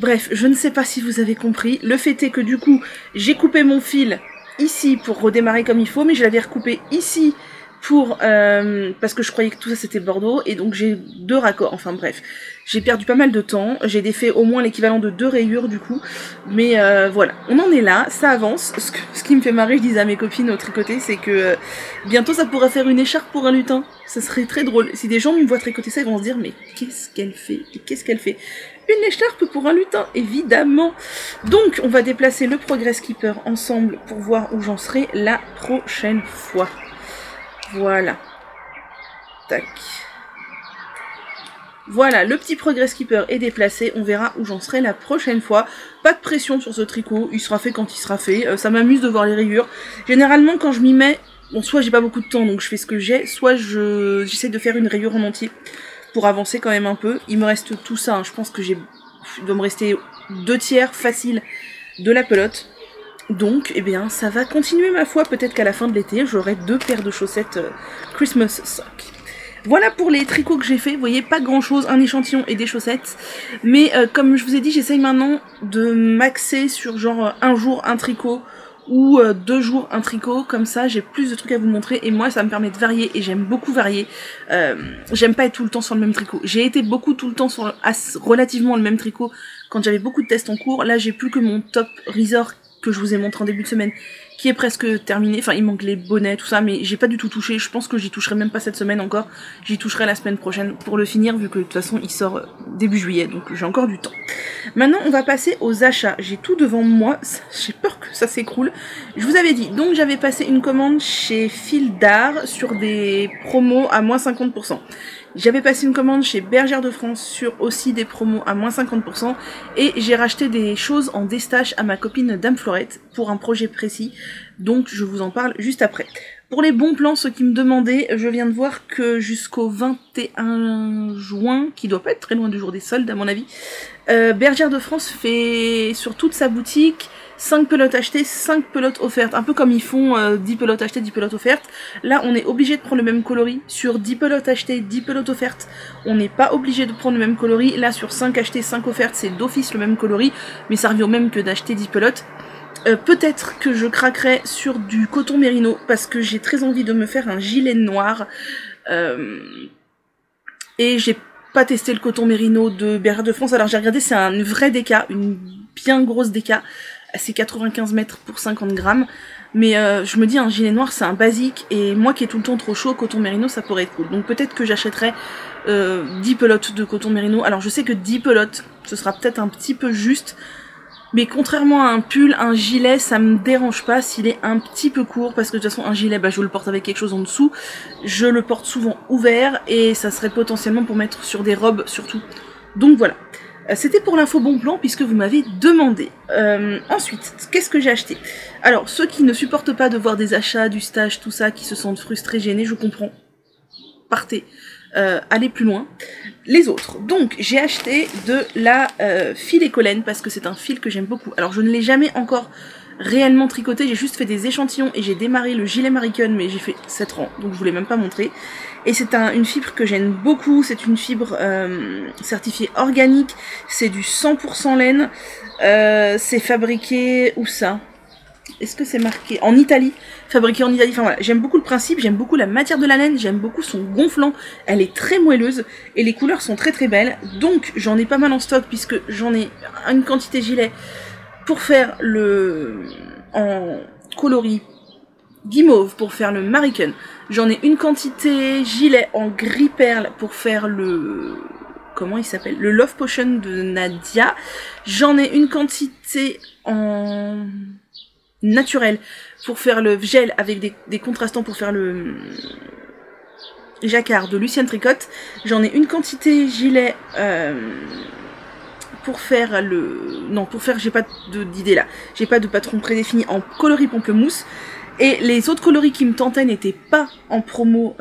Bref, je ne sais pas si vous avez compris. Le fait est que du coup j'ai coupé mon fil ici pour redémarrer comme il faut, mais je l'avais recoupé ici pour parce que je croyais que tout ça c'était bordeaux, et donc j'ai 2 raccords, enfin bref, j'ai perdu pas mal de temps, j'ai défait au moins l'équivalent de 2 rayures du coup, mais voilà, on en est là, ça avance. Ce qui me fait marrer, je disais à mes copines au tricoter, c'est que bientôt ça pourra faire une écharpe pour un lutin, ça serait très drôle. Si des gens me voient tricoter ça, ils vont se dire mais qu'est-ce qu'elle fait, qu'est-ce qu'elle fait? Une écharpe pour un lutin, évidemment. Donc on va déplacer le Progress Keeper ensemble pour voir où j'en serai la prochaine fois. Voilà. Tac. Voilà, le petit Progress Keeper est déplacé, on verra où j'en serai la prochaine fois. Pas de pression sur ce tricot, il sera fait quand il sera fait. Ça m'amuse de voir les rayures. Généralement quand je m'y mets, bon soit j'ai pas beaucoup de temps donc je fais ce que j'ai, soit j'essaie de faire une rayure en entier pour avancer quand même un peu. Il me reste tout ça, hein. Je pense que il doit me rester 2 tiers facile de la pelote. Donc, eh bien, ça va continuer ma foi. Peut-être qu'à la fin de l'été, j'aurai 2 paires de chaussettes Christmas Sock. Voilà pour les tricots que j'ai fait. Vous voyez, pas grand chose, un échantillon et des chaussettes. Mais comme je vous ai dit, j'essaye maintenant de m'axer sur genre un jour un tricot ou 2 jours un tricot. Comme ça, j'ai plus de trucs à vous montrer. Et moi, ça me permet de varier et j'aime beaucoup varier. J'aime pas être tout le temps sur le même tricot. J'ai été beaucoup tout le temps sur relativement le même tricot quand j'avais beaucoup de tests en cours. Là, j'ai plus que mon top resort que je vous ai montré en début de semaine, qui est presque terminé. Enfin, il manque les bonnets, tout ça, mais j'ai pas du tout touché. Je pense que j'y toucherai même pas cette semaine encore. J'y toucherai la semaine prochaine pour le finir, vu que de toute façon, il sort début juillet, donc j'ai encore du temps. Maintenant, on va passer aux achats. J'ai tout devant moi. J'ai peur que ça s'écroule. Je vous avais dit, donc j'avais passé une commande chez Fil d'Art sur des promos à moins 50%. J'avais passé une commande chez Bergère de France sur aussi des promos à moins 50%, et j'ai racheté des choses en déstache à ma copine Dame Florette pour un projet précis, donc je vous en parle juste après. Pour les bons plans, ceux qui me demandaient, je viens de voir que jusqu'au 21 juin, qui doit pas être très loin du jour des soldes à mon avis, Bergère de France fait sur toute sa boutique 5 pelotes achetées, 5 pelotes offertes. Un peu comme ils font 10 pelotes achetées, 10 pelotes offertes. Là, on est obligé de prendre le même coloris. Sur 10 pelotes achetées, 10 pelotes offertes, on n'est pas obligé de prendre le même coloris. Là, sur 5 achetées, 5 offertes, c'est d'office le même coloris. Mais ça revient au même que d'acheter 10 pelotes. Peut-être que je craquerai sur du coton mérino parce que j'ai très envie de me faire un gilet noir. Et j'ai pas testé le coton mérino de Bergère de France. Alors j'ai regardé, c'est un vrai déca, une bien grosse déca. C'est 95 mètres pour 50 grammes. Mais je me dis, un gilet noir, c'est un basique. Et moi qui ai tout le temps trop chaud, coton mérino, ça pourrait être cool. Donc peut-être que j'achèterai 10 pelotes de coton mérino. Alors je sais que 10 pelotes, ce sera peut-être un petit peu juste. Mais contrairement à un pull, un gilet, ça me dérange pas s'il est un petit peu court, parce que de toute façon un gilet, bah, je le porte avec quelque chose en dessous, je le porte souvent ouvert, et ça serait potentiellement pour mettre sur des robes surtout. Donc voilà, c'était pour l'info bon plan, puisque vous m'avez demandé. Ensuite, qu'est-ce que j'ai acheté? Alors, ceux qui ne supportent pas de voir des achats, du stage, tout ça, qui se sentent frustrés, gênés, je comprends. Partez. Aller plus loin. Les autres. Donc, j'ai acheté de la fil écolène parce que c'est un fil que j'aime beaucoup. Alors, je ne l'ai jamais encore réellement tricoté. J'ai juste fait des échantillons et j'ai démarré le gilet Maricon, mais j'ai fait 7 rangs, donc je voulais même pas montrer. Et c'est une fibre que j'aime beaucoup. C'est une fibre certifiée organique. C'est du 100% laine. C'est fabriqué... Où ça ? Est-ce que c'est marqué en Italie? Fabriqué en Italie. Enfin voilà, j'aime beaucoup le principe, j'aime beaucoup la matière de la laine, j'aime beaucoup son gonflant. Elle est très moelleuse et les couleurs sont très très belles. Donc j'en ai pas mal en stock puisque j'en ai une quantité gilet pour faire le en coloris guimauve pour faire le Maricon. J'en ai une quantité gilet en gris perle pour faire le... Comment il s'appelle? Le Love Potion de Nadia. J'en ai une quantité en... naturel pour faire le gel avec des contrastants pour faire le jacquard de Lucienne Tricotte. J'en ai une quantité gilet pour faire le... Non, pour faire, j'ai pas d'idée là. J'ai pas de patron prédéfini en coloris pamplemousse. Et les autres coloris qui me tentaient n'étaient pas en promo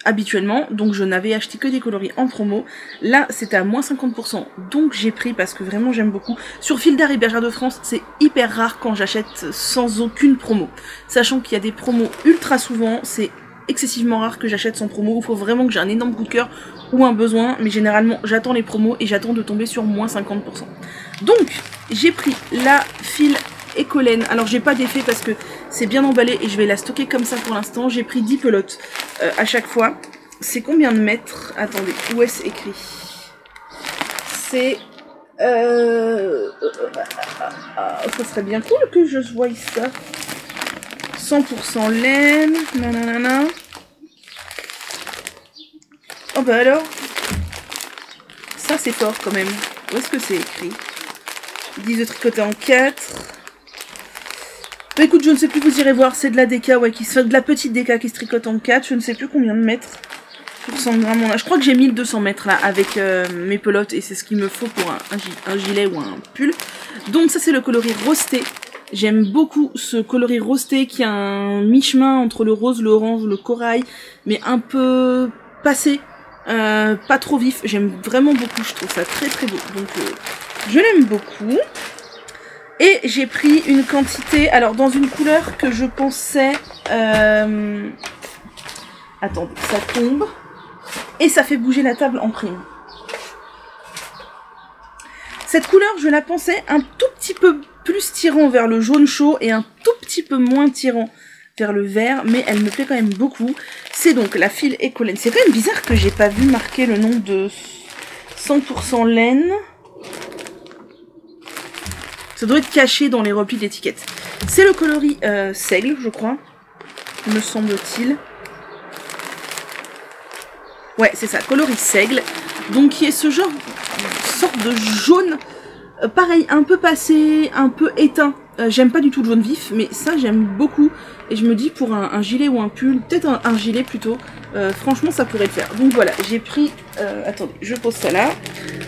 habituellement, donc je n'avais acheté que des coloris en promo. Là c'était à moins 50%, donc j'ai pris parce que vraiment j'aime beaucoup. Sur Fil d'Art et Bergère de France, c'est hyper rare quand j'achète sans aucune promo. Sachant qu'il y a des promos ultra souvent, c'est excessivement rare que j'achète sans promo. Il faut vraiment que j'ai un énorme coup de cœur ou un besoin, mais généralement j'attends les promos et j'attends de tomber sur moins 50%. Donc j'ai pris la Fil écolène. Alors j'ai pas d'effet parce que c'est bien emballé et je vais la stocker comme ça pour l'instant. J'ai pris 10 pelotes à chaque fois. C'est combien de mètres? Attendez, où est-ce écrit? C'est... ça serait bien cool que je voie ça. 100% laine, nanana. Oh bah alors, ça c'est fort quand même. Où est-ce que c'est écrit? Ils disent de tricoter en 4. Bah écoute, je ne sais plus, vous irez voir, c'est de la déca, ouais, de la petite déca qui se tricote en 4, je ne sais plus combien de mètres. Pour 100 grammes, je crois que j'ai 1200 mètres là, avec mes pelotes, et c'est ce qu'il me faut pour un gilet ou un pull. Donc ça c'est le coloris rosté. J'aime beaucoup ce coloris rosté qui a un mi-chemin entre le rose, le orange, le corail, mais un peu passé, pas trop vif. J'aime vraiment beaucoup, je trouve ça très très beau, donc je l'aime beaucoup. Et j'ai pris une quantité, alors dans une couleur que je pensais... Attendez, ça tombe. Et ça fait bouger la table en prime. Cette couleur, je la pensais un tout petit peu plus tirant vers le jaune chaud et un tout petit peu moins tirant vers le vert, mais elle me plaît quand même beaucoup. C'est donc la Fil écolène. C'est quand même bizarre que j'ai pas vu marquer le nom de 100% laine. Ça doit être caché dans les replis de l'étiquette. C'est le coloris seigle, je crois, me semble-t-il. Ouais, c'est ça, coloris seigle. Donc, qui est ce genre, sorte de jaune, pareil, un peu passé, un peu éteint. J'aime pas du tout le jaune vif, mais ça, j'aime beaucoup. Et je me dis, pour un gilet ou un pull, peut-être un gilet plutôt, franchement, ça pourrait le faire. Donc voilà, j'ai pris, attendez, je pose ça là,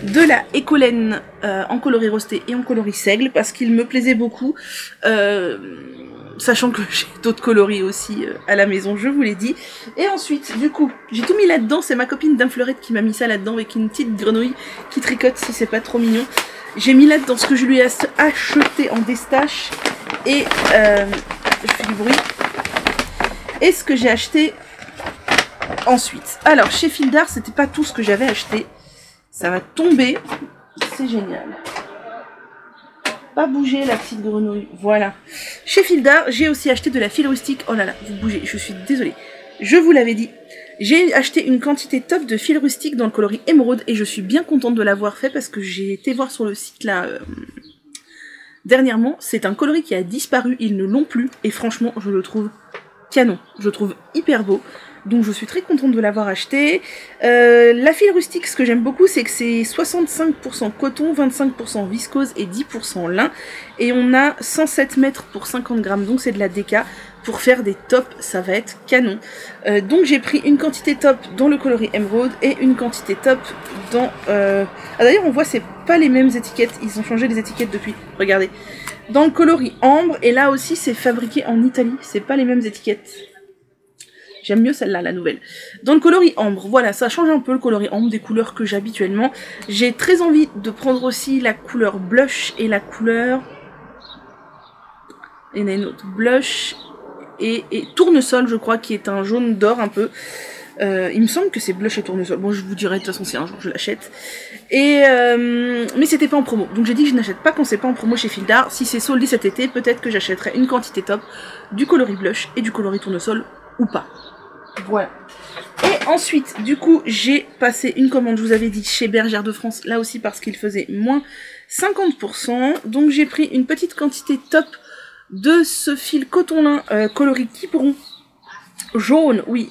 de la écolène en coloris rosté et en coloris seigle, parce qu'il me plaisait beaucoup. Sachant que j'ai d'autres coloris aussi à la maison, je vous l'ai dit. Et ensuite, du coup, j'ai tout mis là-dedans. C'est ma copine Dame Fleurette qui m'a mis ça là-dedans avec une petite grenouille qui tricote si c'est pas trop mignon. J'ai mis là dans ce que je lui ai acheté en destache et je fais du bruit. Et ce que j'ai acheté ensuite. Alors chez Fildar, c'était pas tout ce que j'avais acheté. Ça va tomber. C'est génial. Pas bouger la petite grenouille. Voilà. Chez Fildar, j'ai aussi acheté de la file rustique. Oh là là, vous bougez, je suis désolée. Je vous l'avais dit. J'ai acheté une quantité top de fil rustique dans le coloris émeraude et je suis bien contente de l'avoir fait parce que j'ai été voir sur le site là dernièrement. C'est un coloris qui a disparu, ils ne l'ont plus et franchement je le trouve canon. Je le trouve hyper beau. Donc je suis très contente de l'avoir acheté. La file rustique, ce que j'aime beaucoup, c'est que c'est 65% coton, 25% viscose et 10% lin. Et on a 107 mètres pour 50 grammes, donc c'est de la déca. Pour faire des tops, ça va être canon. Donc j'ai pris une quantité top dans le coloris émeraude et une quantité top dans... Ah d'ailleurs on voit c'est pas les mêmes étiquettes, ils ont changé les étiquettes depuis, regardez. Dans le coloris ambre, et là aussi c'est fabriqué en Italie, c'est pas les mêmes étiquettes. J'aime mieux celle-là, la nouvelle. Dans le coloris ambre, voilà, ça change un peu le coloris ambre des couleurs que j'ai habituellement. J'ai très envie de prendre aussi la couleur blush et la couleur... Il y en a une autre, blush et tournesol, je crois, qui est un jaune d'or un peu. Il me semble que c'est blush et tournesol. Bon, je vous dirai de toute façon si un jour je l'achète. Mais c'était pas en promo. Donc j'ai dit que je n'achète pas quand c'est pas en promo chez Fildar. Si c'est soldé cet été, peut-être que j'achèterai une quantité top du coloris blush et du coloris tournesol ou pas. Voilà. Et ensuite, du coup, j'ai passé une commande, je vous avais dit, chez Bergère de France, là aussi parce qu'il faisait moins 50%. Donc j'ai pris une petite quantité top de ce fil coton lin coloris Quiberon jaune. Oui,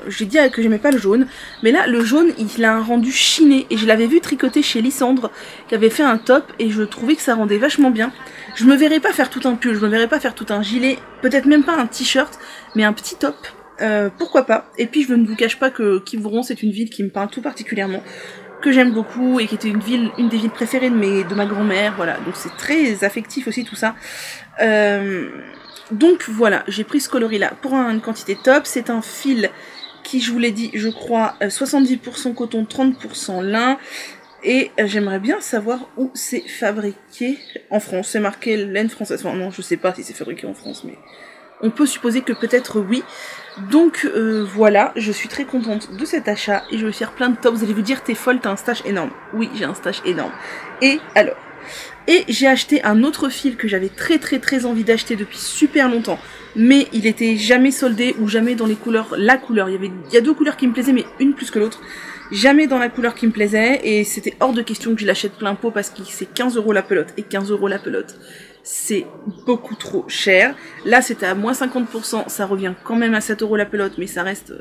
j'ai dit que j'aimais pas le jaune, mais là, le jaune, il a un rendu chiné. Et je l'avais vu tricoter chez Lysandre, qui avait fait un top, et je trouvais que ça rendait vachement bien. Je me verrais pas faire tout un pull, je me verrais pas faire tout un gilet, peut-être même pas un t-shirt, mais un petit top. Pourquoi pas. Et puis je ne vous cache pas que Quiberon c'est une ville qui me parle tout particulièrement, que j'aime beaucoup et qui était une des villes préférées de ma grand-mère, voilà, donc c'est très affectif aussi tout ça. Donc voilà, j'ai pris ce coloris là pour une quantité top. C'est un fil qui, je vous l'ai dit, je crois 70% coton, 30% lin. Et j'aimerais bien savoir où c'est fabriqué en France. C'est marqué laine française. Enfin non, je sais pas si c'est fabriqué en France, mais on peut supposer que peut-être oui. Donc voilà, je suis très contente de cet achat et je vais faire plein de tops. Vous allez vous dire, t'es folle, t'as un stash énorme. Oui, j'ai un stash énorme. Et alors, et j'ai acheté un autre fil que j'avais très envie d'acheter depuis super longtemps, mais il était jamais soldé ou jamais dans les couleurs, la couleur. Il y a deux couleurs qui me plaisaient, mais une plus que l'autre. Jamais dans la couleur qui me plaisait, et c'était hors de question que je l'achète plein pot parce que c'est 15 € la pelote, et 15 € la pelote, c'est beaucoup trop cher. Là c'était à moins 50%, ça revient quand même à 7 € la pelote, mais ça reste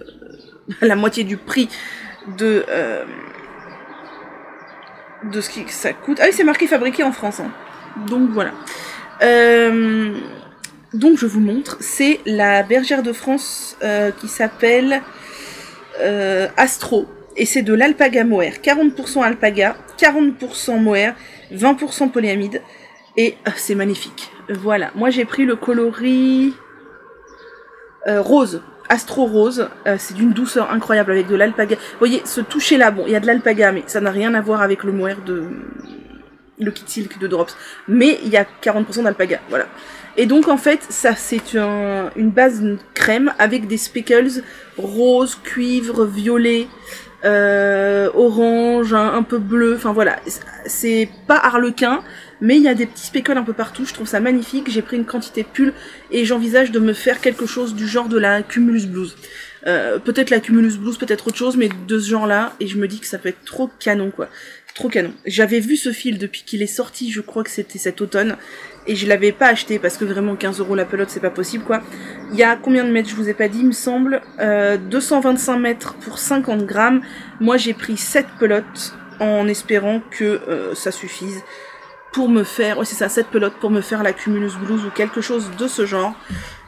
à la moitié du prix de ce que ça coûte. Ah oui, c'est marqué fabriqué en France, hein. Donc voilà. Donc je vous montre, c'est la Bergère de France qui s'appelle Astro. Et c'est de l'alpaga mohair, 40% alpaga, 40% mohair, 20% polyamide, et c'est magnifique. Voilà, moi j'ai pris le coloris rose, astro rose, c'est d'une douceur incroyable avec de l'alpaga. Vous voyez, ce toucher là, bon, il y a de l'alpaga, mais ça n'a rien à voir avec le mohair le kit silk de Drops, mais il y a 40% d'alpaga, voilà. Et donc en fait, ça c'est une base crème avec des speckles rose, cuivre, violet, orange, un peu bleu, enfin voilà, c'est pas harlequin, mais il y a des petits speckles un peu partout, je trouve ça magnifique. J'ai pris une quantité de pull et j'envisage de me faire quelque chose du genre de la Cumulus Blues. Peut-être la Cumulus Blues, peut-être autre chose, mais de ce genre-là, et je me dis que ça peut être trop canon, quoi. Trop canon. J'avais vu ce fil depuis qu'il est sorti, je crois que c'était cet automne, et je l'avais pas acheté parce que vraiment 15 € la pelote, c'est pas possible, quoi. Il y a combien de mètres, je vous ai pas dit, il me semble, 225 mètres pour 50 grammes. Moi, j'ai pris 7 pelotes en espérant que ça suffise pour me faire, ouais c'est ça, 7 pelotes pour me faire la Cumulus Blues ou quelque chose de ce genre.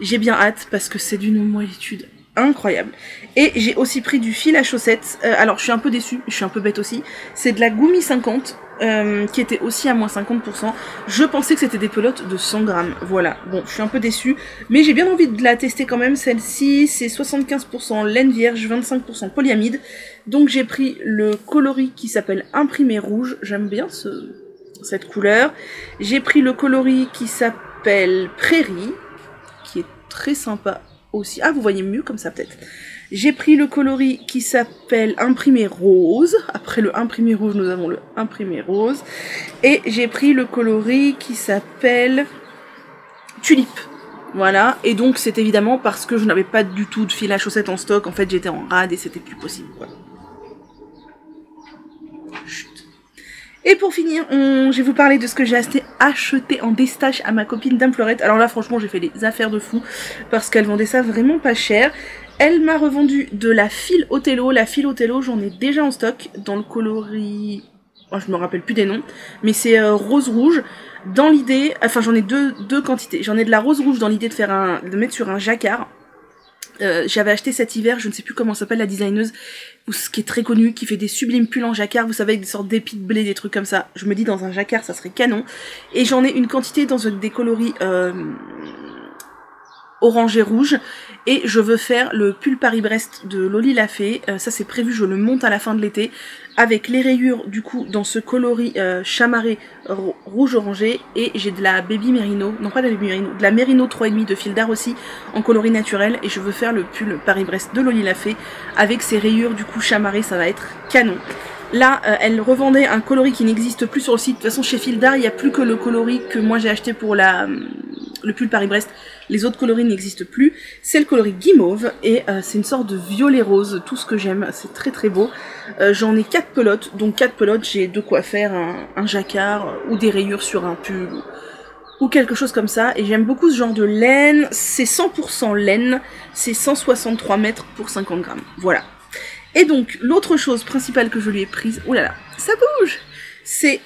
J'ai bien hâte parce que c'est d'une moellitude incroyable. Et j'ai aussi pris du fil à chaussettes. Alors je suis un peu déçue, je suis un peu bête aussi. C'est de la Goumi 50 qui était aussi à moins 50%. Je pensais que c'était des pelotes de 100 grammes. Voilà, bon, je suis un peu déçue, mais j'ai bien envie de la tester quand même. Celle-ci, c'est 75% laine vierge, 25% polyamide. Donc j'ai pris le coloris qui s'appelle Imprimé Rouge. J'aime bien cette couleur. J'ai pris le coloris qui s'appelle Prairie, qui est très sympa aussi. Ah, vous voyez mieux comme ça peut-être. J'ai pris le coloris qui s'appelle Imprimé Rose. Après le Imprimé Rouge, nous avons le Imprimé Rose. Et j'ai pris le coloris qui s'appelle Tulipe. Voilà, et donc c'est évidemment parce que je n'avais pas du tout de fil à chaussettes en stock. En fait, j'étais en rade et c'était plus possible. Voilà. Chut. Et pour finir, je vais vous parler de ce que j'ai acheté en déstache à ma copine Dame Fleurette. Alors là, franchement, j'ai fait des affaires de fou parce qu'elle vendait ça vraiment pas cher. Elle m'a revendu de la file Othello. La file Othello, j'en ai déjà en stock dans le coloris... Oh, je me rappelle plus des noms, mais c'est rose-rouge. Dans l'idée... Enfin, j'en ai deux quantités. J'en ai de la rose-rouge dans l'idée de mettre sur un jacquard. J'avais acheté cet hiver, je ne sais plus comment s'appelle la designeuse, ce qui est très connue, qui fait des sublimes pulls en jacquard, vous savez, avec des sortes d'épis de blé, des trucs comme ça. Je me dis dans un jacquard, ça serait canon. Et j'en ai une quantité dans des coloris orange et rouge. Et je veux faire le pull Paris-Brest de Loli Lafay. Ça c'est prévu, je le monte à la fin de l'été. Avec les rayures du coup dans ce coloris chamarré rouge orangé. Et j'ai de la Baby Merino, non pas de la Baby Merino, de la Merino 3,5 de fil d'art aussi en coloris naturel. Et je veux faire le pull Paris-Brest de Loli Lafay avec ces rayures du coup chamarré, ça va être canon. Là, elle revendait un coloris qui n'existe plus sur le site. De toute façon, chez Fil d'Art, il n'y a plus que le coloris que moi j'ai acheté pour le pull Paris-Brest. Les autres coloris n'existent plus. C'est le coloris guimauve et c'est une sorte de violet rose, tout ce que j'aime. C'est très très beau. J'en ai 4 pelotes, donc 4 pelotes, j'ai de quoi faire un jacquard ou des rayures sur un pull ou quelque chose comme ça. Et j'aime beaucoup ce genre de laine. C'est 100% laine. C'est 163 mètres pour 50 grammes. Voilà. Et donc, l'autre chose principale que je lui ai prise, oh là là, ça bouge, c'est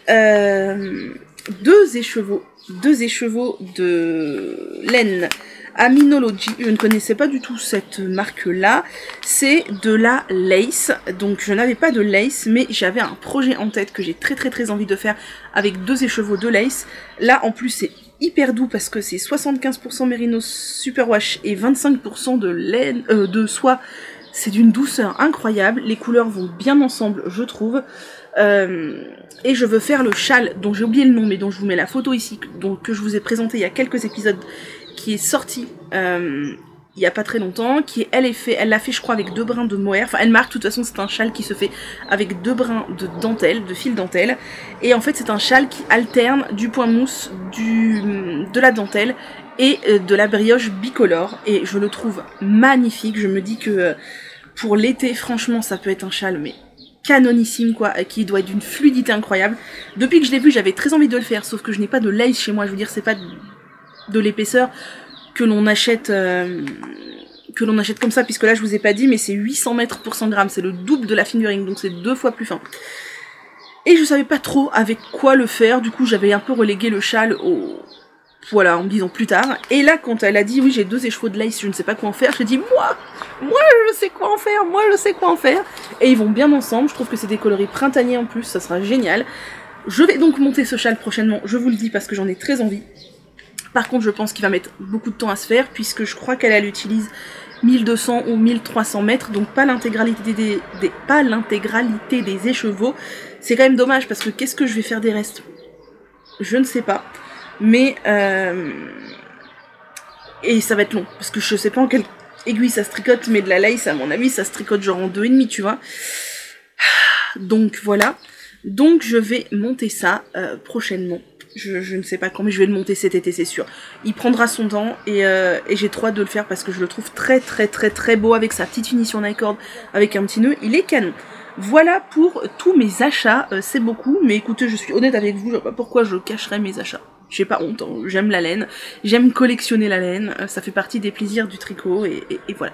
deux écheveaux de laine Aminology. Je ne connaissais pas du tout cette marque-là. C'est de la lace, donc je n'avais pas de lace, mais j'avais un projet en tête que j'ai très envie de faire avec 2 écheveaux de lace. Là, en plus, c'est hyper doux parce que c'est 75% Merino Superwash et 25% de laine, de soie. C'est d'une douceur incroyable, les couleurs vont bien ensemble, je trouve. Et je veux faire le châle, dont j'ai oublié le nom, mais dont je vous mets la photo ici, que je vous ai présenté il y a quelques épisodes, qui est sorti il y a pas très longtemps, elle l'a fait je crois avec 2 brins de mohair, enfin elle marque, de toute façon c'est un châle qui se fait avec 2 brins de dentelle, de fil dentelle, et en fait c'est un châle qui alterne du point mousse, de la dentelle, et de la brioche bicolore, et je le trouve magnifique. Je me dis que pour l'été, franchement, ça peut être un châle, mais canonissime, quoi, qui doit être d'une fluidité incroyable. Depuis que je l'ai vu, j'avais très envie de le faire, sauf que je n'ai pas de lace chez moi, je veux dire, c'est pas de l'épaisseur que l'on achète comme ça, puisque là, je vous ai pas dit, mais c'est 800 mètres pour 100 grammes, c'est le double de la fingering, donc c'est 2 fois plus fin. Et je savais pas trop avec quoi le faire, du coup, j'avais un peu relégué le châle voilà, en me disant plus tard. Et là, quand elle a dit, oui, j'ai 2 écheveaux de lace, je ne sais pas quoi en faire, j'ai dit, moi, je sais quoi en faire. Et ils vont bien ensemble, je trouve que c'est des coloris printaniers en plus, ça sera génial. Je vais donc monter ce châle prochainement, je vous le dis, parce que j'en ai très envie. Par contre, je pense qu'il va mettre beaucoup de temps à se faire, puisque je crois qu'elle utilise 1200 ou 1300 mètres, donc pas l'intégralité des écheveaux. C'est quand même dommage, parce que qu'est-ce que je vais faire des restes? Je ne sais pas. Mais et ça va être long, parce que je sais pas en quelle aiguille ça se tricote, mais de la lace, à mon avis, ça se tricote genre en 2,5, tu vois. Donc voilà. Donc je vais monter ça prochainement. Je ne sais pas quand, mais je vais le monter cet été, c'est sûr. Il prendra son temps, et j'ai trop hâte de le faire, parce que je le trouve très beau, avec sa petite finition d'accord, avec un petit nœud, il est canon. Voilà pour tous mes achats, c'est beaucoup, mais écoutez, je suis honnête avec vous, je sais pas pourquoi je cacherais mes achats. J'ai pas honte, hein. J'aime la laine, j'aime collectionner la laine, ça fait partie des plaisirs du tricot, et voilà.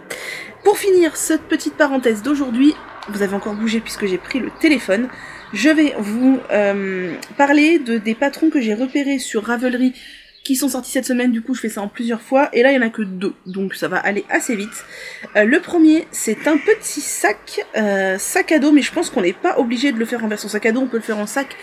Pour finir cette petite parenthèse d'aujourd'hui, vous avez encore bougé puisque j'ai pris le téléphone, je vais vous parler des patrons que j'ai repérés sur Ravelry qui sont sortis cette semaine. Du coup je fais ça en plusieurs fois, et là il y en a que 2, donc ça va aller assez vite. Le premier, c'est un petit sac à dos, mais je pense qu'on n'est pas obligé de le faire en version sac à dos, on peut le faire en sac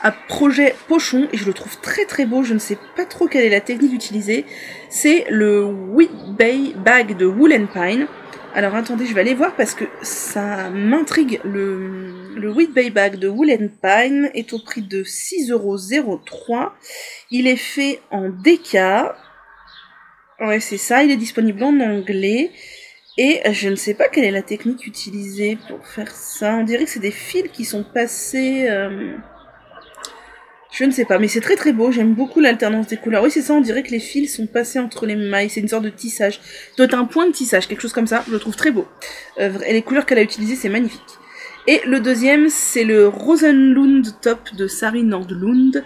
à projet pochon, et je le trouve très beau. Je ne sais pas trop quelle est la technique utilisée. C'est le Whitbay Bag de Wool & Pine. Alors attendez, je vais aller voir parce que ça m'intrigue. Le Whitbay Bag de Wool Pine est au prix de 6,03 €. Il est fait en DK. Ouais, c'est ça, il est disponible en anglais. Et je ne sais pas quelle est la technique utilisée pour faire ça. On dirait que c'est des fils qui sont passés... Je ne sais pas, mais c'est très très beau, j'aime beaucoup l'alternance des couleurs. Oui, c'est ça, on dirait que les fils sont passés entre les mailles, c'est une sorte de tissage. Ça doit être un point de tissage, quelque chose comme ça, je le trouve très beau. Et les couleurs qu'elle a utilisées, c'est magnifique. Et le deuxième, c'est le Rosenlund Top de Sari Nordlund,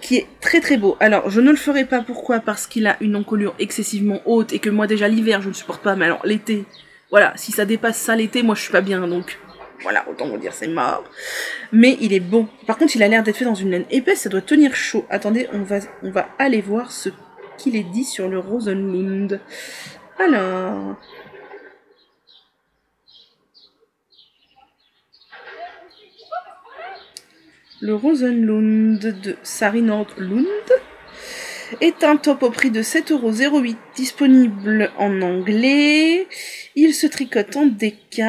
qui est très très beau. Alors, je ne le ferai pas, pourquoi? Parce qu'il a une encolure excessivement haute, et que moi déjà l'hiver, je ne supporte pas, mais alors l'été, voilà, si ça dépasse ça l'été, moi je suis pas bien, donc... Voilà, autant vous dire, c'est mort. Mais il est bon. Par contre, il a l'air d'être fait dans une laine épaisse, ça doit tenir chaud. Attendez, on va aller voir ce qu'il est dit sur le Rosenlund. Alors... Le Rosenlund de Sari Nordlund est un top au prix de 7,08 €, disponible en anglais. Il se tricote en DK.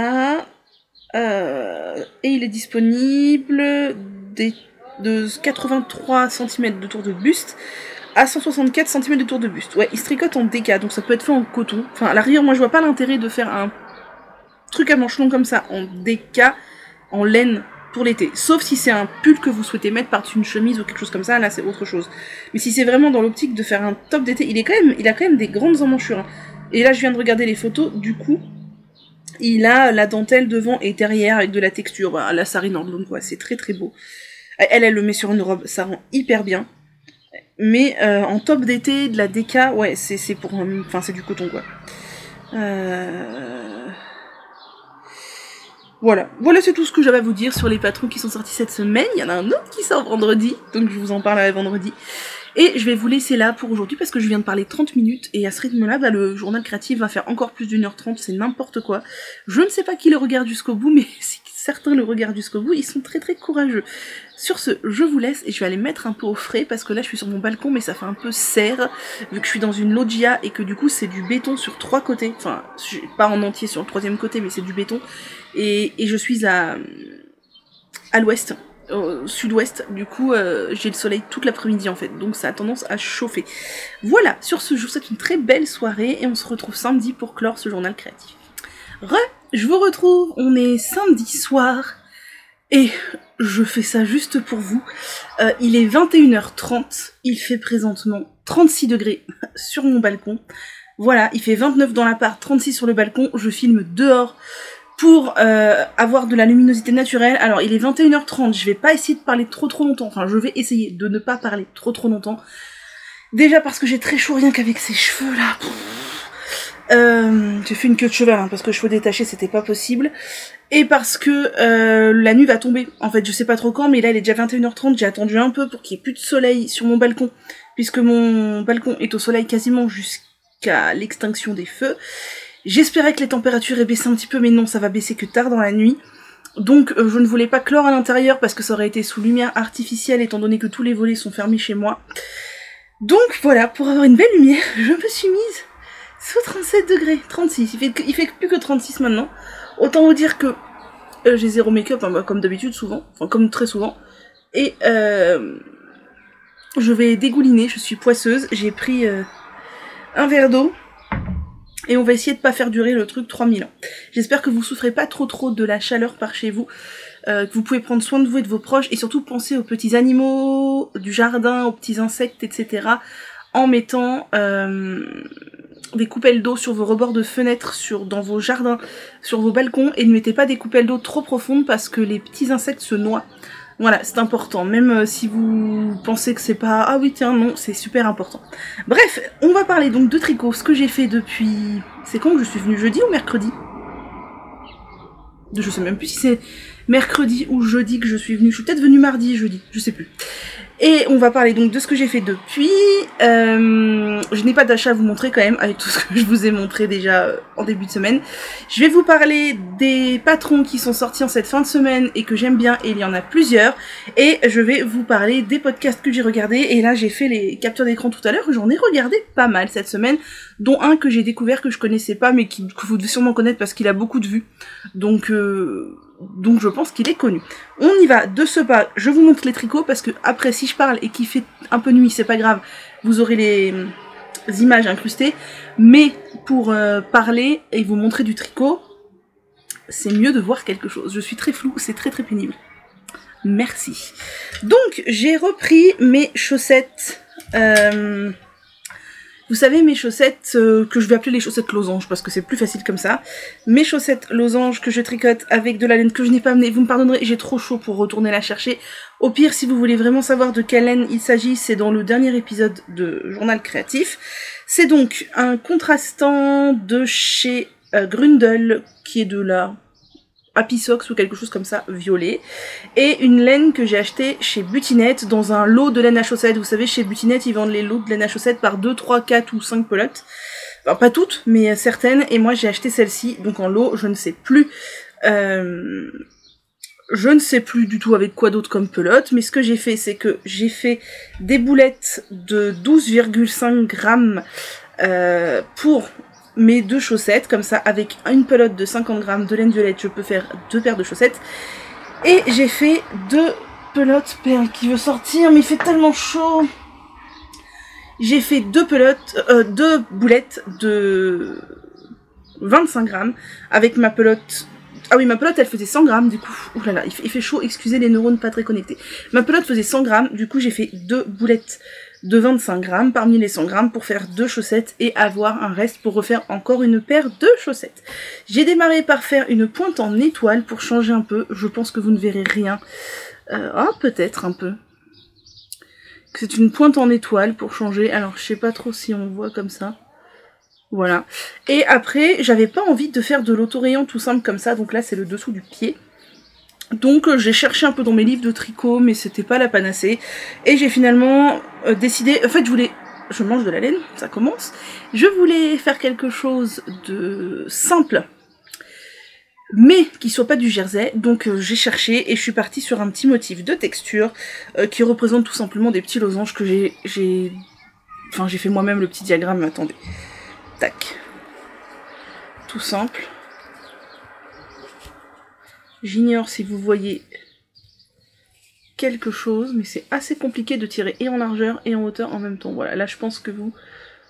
Et il est disponible de 83 cm de tour de buste à 164 cm de tour de buste. Ouais, il se tricote en DK, donc ça peut être fait en coton. Enfin, à l'arrière, moi je vois pas l'intérêt de faire un truc à manches longues comme ça en DK, en laine pour l'été. Sauf si c'est un pull que vous souhaitez mettre par-dessus une chemise ou quelque chose comme ça, là c'est autre chose. Mais si c'est vraiment dans l'optique de faire un top d'été, il a quand même des grandes emmanchures. Hein. Et là je viens de regarder les photos, du coup... Il a la dentelle devant et derrière avec de la texture, voilà, la Sari Nordlund, quoi, c'est très très beau. Elle le met sur une robe, ça rend hyper bien. Mais en top d'été, de la DK, ouais, c'est pour... Enfin, c'est du coton, quoi. Voilà, c'est tout ce que j'avais à vous dire sur les patrons qui sont sortis cette semaine. Il y en a un autre qui sort vendredi, donc je vous en parlerai vendredi. Et je vais vous laisser là pour aujourd'hui parce que je viens de parler 30 minutes et à ce rythme-là, bah, le journal créatif va faire encore plus d'1h30, c'est n'importe quoi. Je ne sais pas qui le regarde jusqu'au bout, mais si certains le regardent jusqu'au bout, ils sont très très courageux. Sur ce, je vous laisse et je vais aller mettre un peu au frais parce que là je suis sur mon balcon mais ça fait un peu serre vu que je suis dans une loggia et que du coup c'est du béton sur 3 côtés. Enfin, pas en entier sur le 3e côté mais c'est du béton. Et je suis à l'ouest. Au sud-ouest, du coup j'ai le soleil toute l'après-midi en fait, donc ça a tendance à chauffer. Voilà, sur ce, je vous souhaite une très belle soirée et on se retrouve samedi pour clore ce journal créatif. Je vous retrouve, on est samedi soir et je fais ça juste pour vous. Il est 21h30, il fait présentement 36 degrés sur mon balcon. Voilà, il fait 29 dans l'appart, 36 sur le balcon, je filme dehors pour avoir de la luminosité naturelle. Alors il est 21h30, je vais pas essayer de parler trop longtemps, enfin je vais essayer de ne pas parler trop longtemps. Déjà parce que j'ai très chaud rien qu'avec ces cheveux là. J'ai fait une queue de cheval hein, parce que cheveux détachés c'était pas possible. Et parce que la nuit va tomber. En fait je sais pas trop quand mais là il est déjà 21h30, j'ai attendu un peu pour qu'il y ait plus de soleil sur mon balcon. Puisque mon balcon est au soleil quasiment jusqu'à l'extinction des feux. J'espérais que les températures aient baissé un petit peu, mais non, ça va baisser que tard dans la nuit. Donc je ne voulais pas clore à l'intérieur parce que ça aurait été sous lumière artificielle étant donné que tous les volets sont fermés chez moi. Donc voilà, pour avoir une belle lumière, je me suis mise sous 37 degrés, 36. Il fait plus que 36 maintenant. Autant vous dire que j'ai zéro make-up, hein, bah, comme d'habitude souvent, enfin comme très souvent. Et je vais dégouliner, je suis poisseuse, j'ai pris un verre d'eau. Et on va essayer de pas faire durer le truc 3000 ans. J'espère que vous souffrez pas trop de la chaleur par chez vous, que vous pouvez prendre soin de vous et de vos proches, et surtout penser aux petits animaux du jardin, aux petits insectes, etc. en mettant des coupelles d'eau sur vos rebords de fenêtres, dans vos jardins, sur vos balcons, et ne mettez pas des coupelles d'eau trop profondes parce que les petits insectes se noient. Voilà, c'est important, même si vous pensez que c'est pas... Ah oui tiens, non, c'est super important. Bref, on va parler donc de tricot, ce que j'ai fait depuis... C'est quand que je suis venue, jeudi ou mercredi? Je sais même plus si c'est mercredi ou jeudi que je suis venue. Je suis peut-être venue mardi, jeudi, je sais plus. Et on va parler donc de ce que j'ai fait depuis. Je n'ai pas d'achat à vous montrer quand même, avec tout ce que je vous ai montré déjà en début de semaine. Je vais vous parler des patrons qui sont sortis en cette fin de semaine et que j'aime bien, et il y en a plusieurs. Et je vais vous parler des podcasts que j'ai regardés. Et là, j'ai fait les captures d'écran tout à l'heure. J'en ai regardé pas mal cette semaine, dont un que j'ai découvert que je connaissais pas, mais que vous devez sûrement connaître parce qu'il a beaucoup de vues. Donc je pense qu'il est connu. On y va de ce pas, je vous montre les tricots parce que après si je parle et qu'il fait un peu nuit, c'est pas grave, vous aurez les images incrustées, mais pour parler et vous montrer du tricot, c'est mieux de voir quelque chose. Je suis très floue, c'est très très pénible. Merci. Donc j'ai repris mes chaussettes, vous savez, mes chaussettes que je vais appeler les chaussettes losanges parce que c'est plus facile comme ça. Mes chaussettes losanges que je tricote avec de la laine que je n'ai pas amenée. Vous me pardonnerez, j'ai trop chaud pour retourner la chercher. Au pire, si vous voulez vraiment savoir de quelle laine il s'agit, c'est dans le dernier épisode de Journal Créatif. C'est donc un contrastant de chez Grundel qui est de la Happy Socks ou quelque chose comme ça, violet, et une laine que j'ai achetée chez Butinette dans un lot de laine à chaussettes. Vous savez, chez Butinette, ils vendent les lots de laine à chaussettes par 2, 3, 4 ou 5 pelotes. Enfin, pas toutes, mais certaines, et moi j'ai acheté celle-ci, donc en lot, je ne sais plus du tout avec quoi d'autre comme pelote, mais ce que j'ai fait, c'est que j'ai fait des boulettes de 12,5 grammes pour mes 2 chaussettes, comme ça, avec une pelote de 50 grammes de laine violette, je peux faire 2 paires de chaussettes. Et j'ai fait 2 pelotes, perle qui veut sortir, mais il fait tellement chaud. J'ai fait 2 pelotes, 2 boulettes de 25 grammes, avec ma pelote. Ah oui, ma pelote, elle faisait 100 grammes, du coup. Ouh là là, il fait chaud, excusez les neurones pas très connectés. Ma pelote faisait 100 grammes, du coup, j'ai fait 2 boulettes de 25 grammes parmi les 100 grammes pour faire 2 chaussettes et avoir un reste pour refaire encore une paire de chaussettes. J'ai démarré par faire une pointe en étoile pour changer un peu. Je pense que vous ne verrez rien. Peut-être un peu. C'est une pointe en étoile pour changer. Alors, je sais pas trop si on voit comme ça. Voilà. Et après, j'avais pas envie de faire de l'autorayant tout simple comme ça. Donc là, c'est le dessous du pied. Donc j'ai cherché un peu dans mes livres de tricot, mais c'était pas la panacée. Et j'ai finalement décidé... En fait, je mange de la laine, ça commence. Je voulais faire quelque chose de simple, mais qui soit pas du jersey. Donc j'ai cherché et je suis partie sur un petit motif de texture qui représente tout simplement des petits losanges que j'ai fait moi-même le petit diagramme. Attendez. Tac. Tout simple. J'ignore si vous voyez quelque chose, mais c'est assez compliqué de tirer et en largeur et en hauteur en même temps. Voilà, là je pense que vous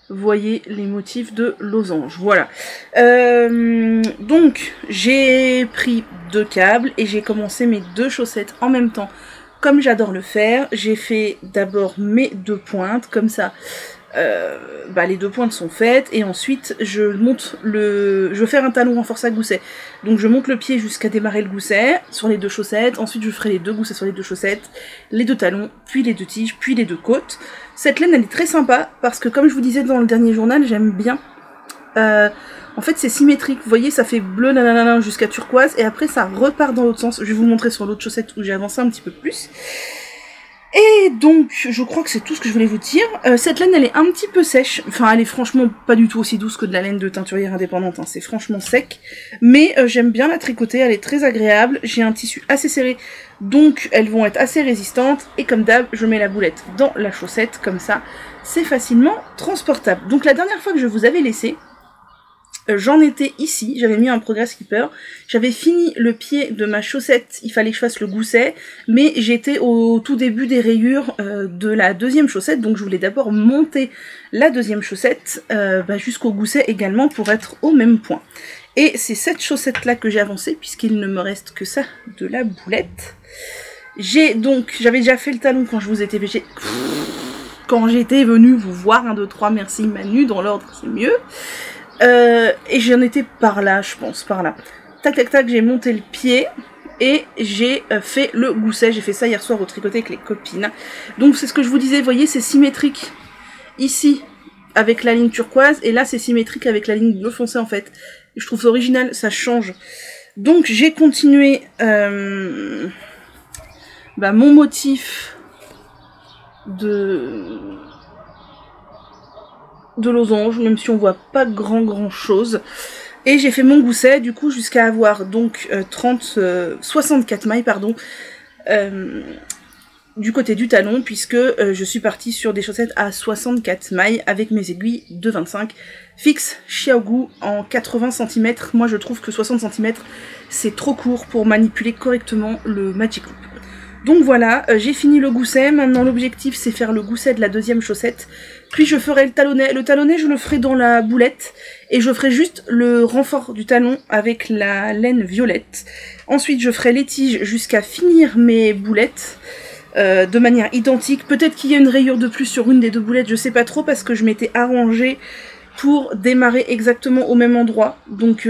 voyez les motifs de losange. Voilà. Donc, j'ai pris 2 câbles et j'ai commencé mes 2 chaussettes en même temps. Comme j'adore le faire, j'ai fait d'abord mes 2 pointes, comme ça. Les 2 pointes sont faites et ensuite je veux faire un talon renforcé à gousset, donc je monte le pied jusqu'à démarrer le gousset sur les 2 chaussettes, ensuite je ferai les 2 goussets sur les 2 chaussettes, les 2 talons, puis les 2 tiges, puis les 2 côtes. Cette laine elle est très sympa parce que comme je vous disais dans le dernier journal, j'aime bien en fait c'est symétrique, vous voyez ça fait bleu nanana jusqu'à turquoise et après ça repart dans l'autre sens. Je vais vous montrer sur l'autre chaussette où j'ai avancé un petit peu plus. Et donc, je crois que c'est tout ce que je voulais vous dire. Cette laine, elle est un petit peu sèche. Enfin, elle est franchement pas du tout aussi douce que de la laine de teinturière indépendante. Hein. C'est franchement sec. Mais j'aime bien la tricoter, elle est très agréable. J'ai un tissu assez serré, donc elles vont être assez résistantes. Et comme d'hab, je mets la boulette dans la chaussette, comme ça, c'est facilement transportable. Donc la dernière fois que je vous avais laissé, j'en étais ici, j'avais mis un Progress Keeper, j'avais fini le pied de ma chaussette, il fallait que je fasse le gousset, mais j'étais au tout début des rayures de la 2e chaussette, donc je voulais d'abord monter la 2e chaussette jusqu'au gousset également pour être au même point. Et c'est cette chaussette là que j'ai avancée, puisqu'il ne me reste que ça de la boulette. J'avais déjà fait le talon quand je vous étais quand j'étais venue vous voir, 1, 2, 3, merci Manu, dans l'ordre c'est mieux. Et j'en étais par là, je pense, par là. Tac, tac, tac, j'ai monté le pied et j'ai fait le gousset. J'ai fait ça hier soir au tricoté avec les copines. Donc c'est ce que je vous disais, vous voyez, c'est symétrique ici avec la ligne turquoise et là c'est symétrique avec la ligne bleu foncé en fait. Je trouve ça original, ça change. Donc j'ai continué mon motif de losanges, même si on voit pas grand chose. Et j'ai fait mon gousset, du coup, jusqu'à avoir donc 64 mailles, pardon, du côté du talon, puisque je suis partie sur des chaussettes à 64 mailles avec mes aiguilles de 25 fixe Xiaogu en 80 cm. Moi je trouve que 60 cm c'est trop court pour manipuler correctement le Magic Loop. Donc voilà, j'ai fini le gousset. Maintenant l'objectif c'est faire le gousset de la deuxième chaussette, puis je ferai le talonnet. Le talonnet je le ferai dans la boulette et je ferai juste le renfort du talon avec la laine violette. Ensuite je ferai les tiges jusqu'à finir mes boulettes de manière identique. Peut-être qu'il y a une rayure de plus sur une des deux boulettes, je sais pas trop, parce que je m'étais arrangée pour démarrer exactement au même endroit, donc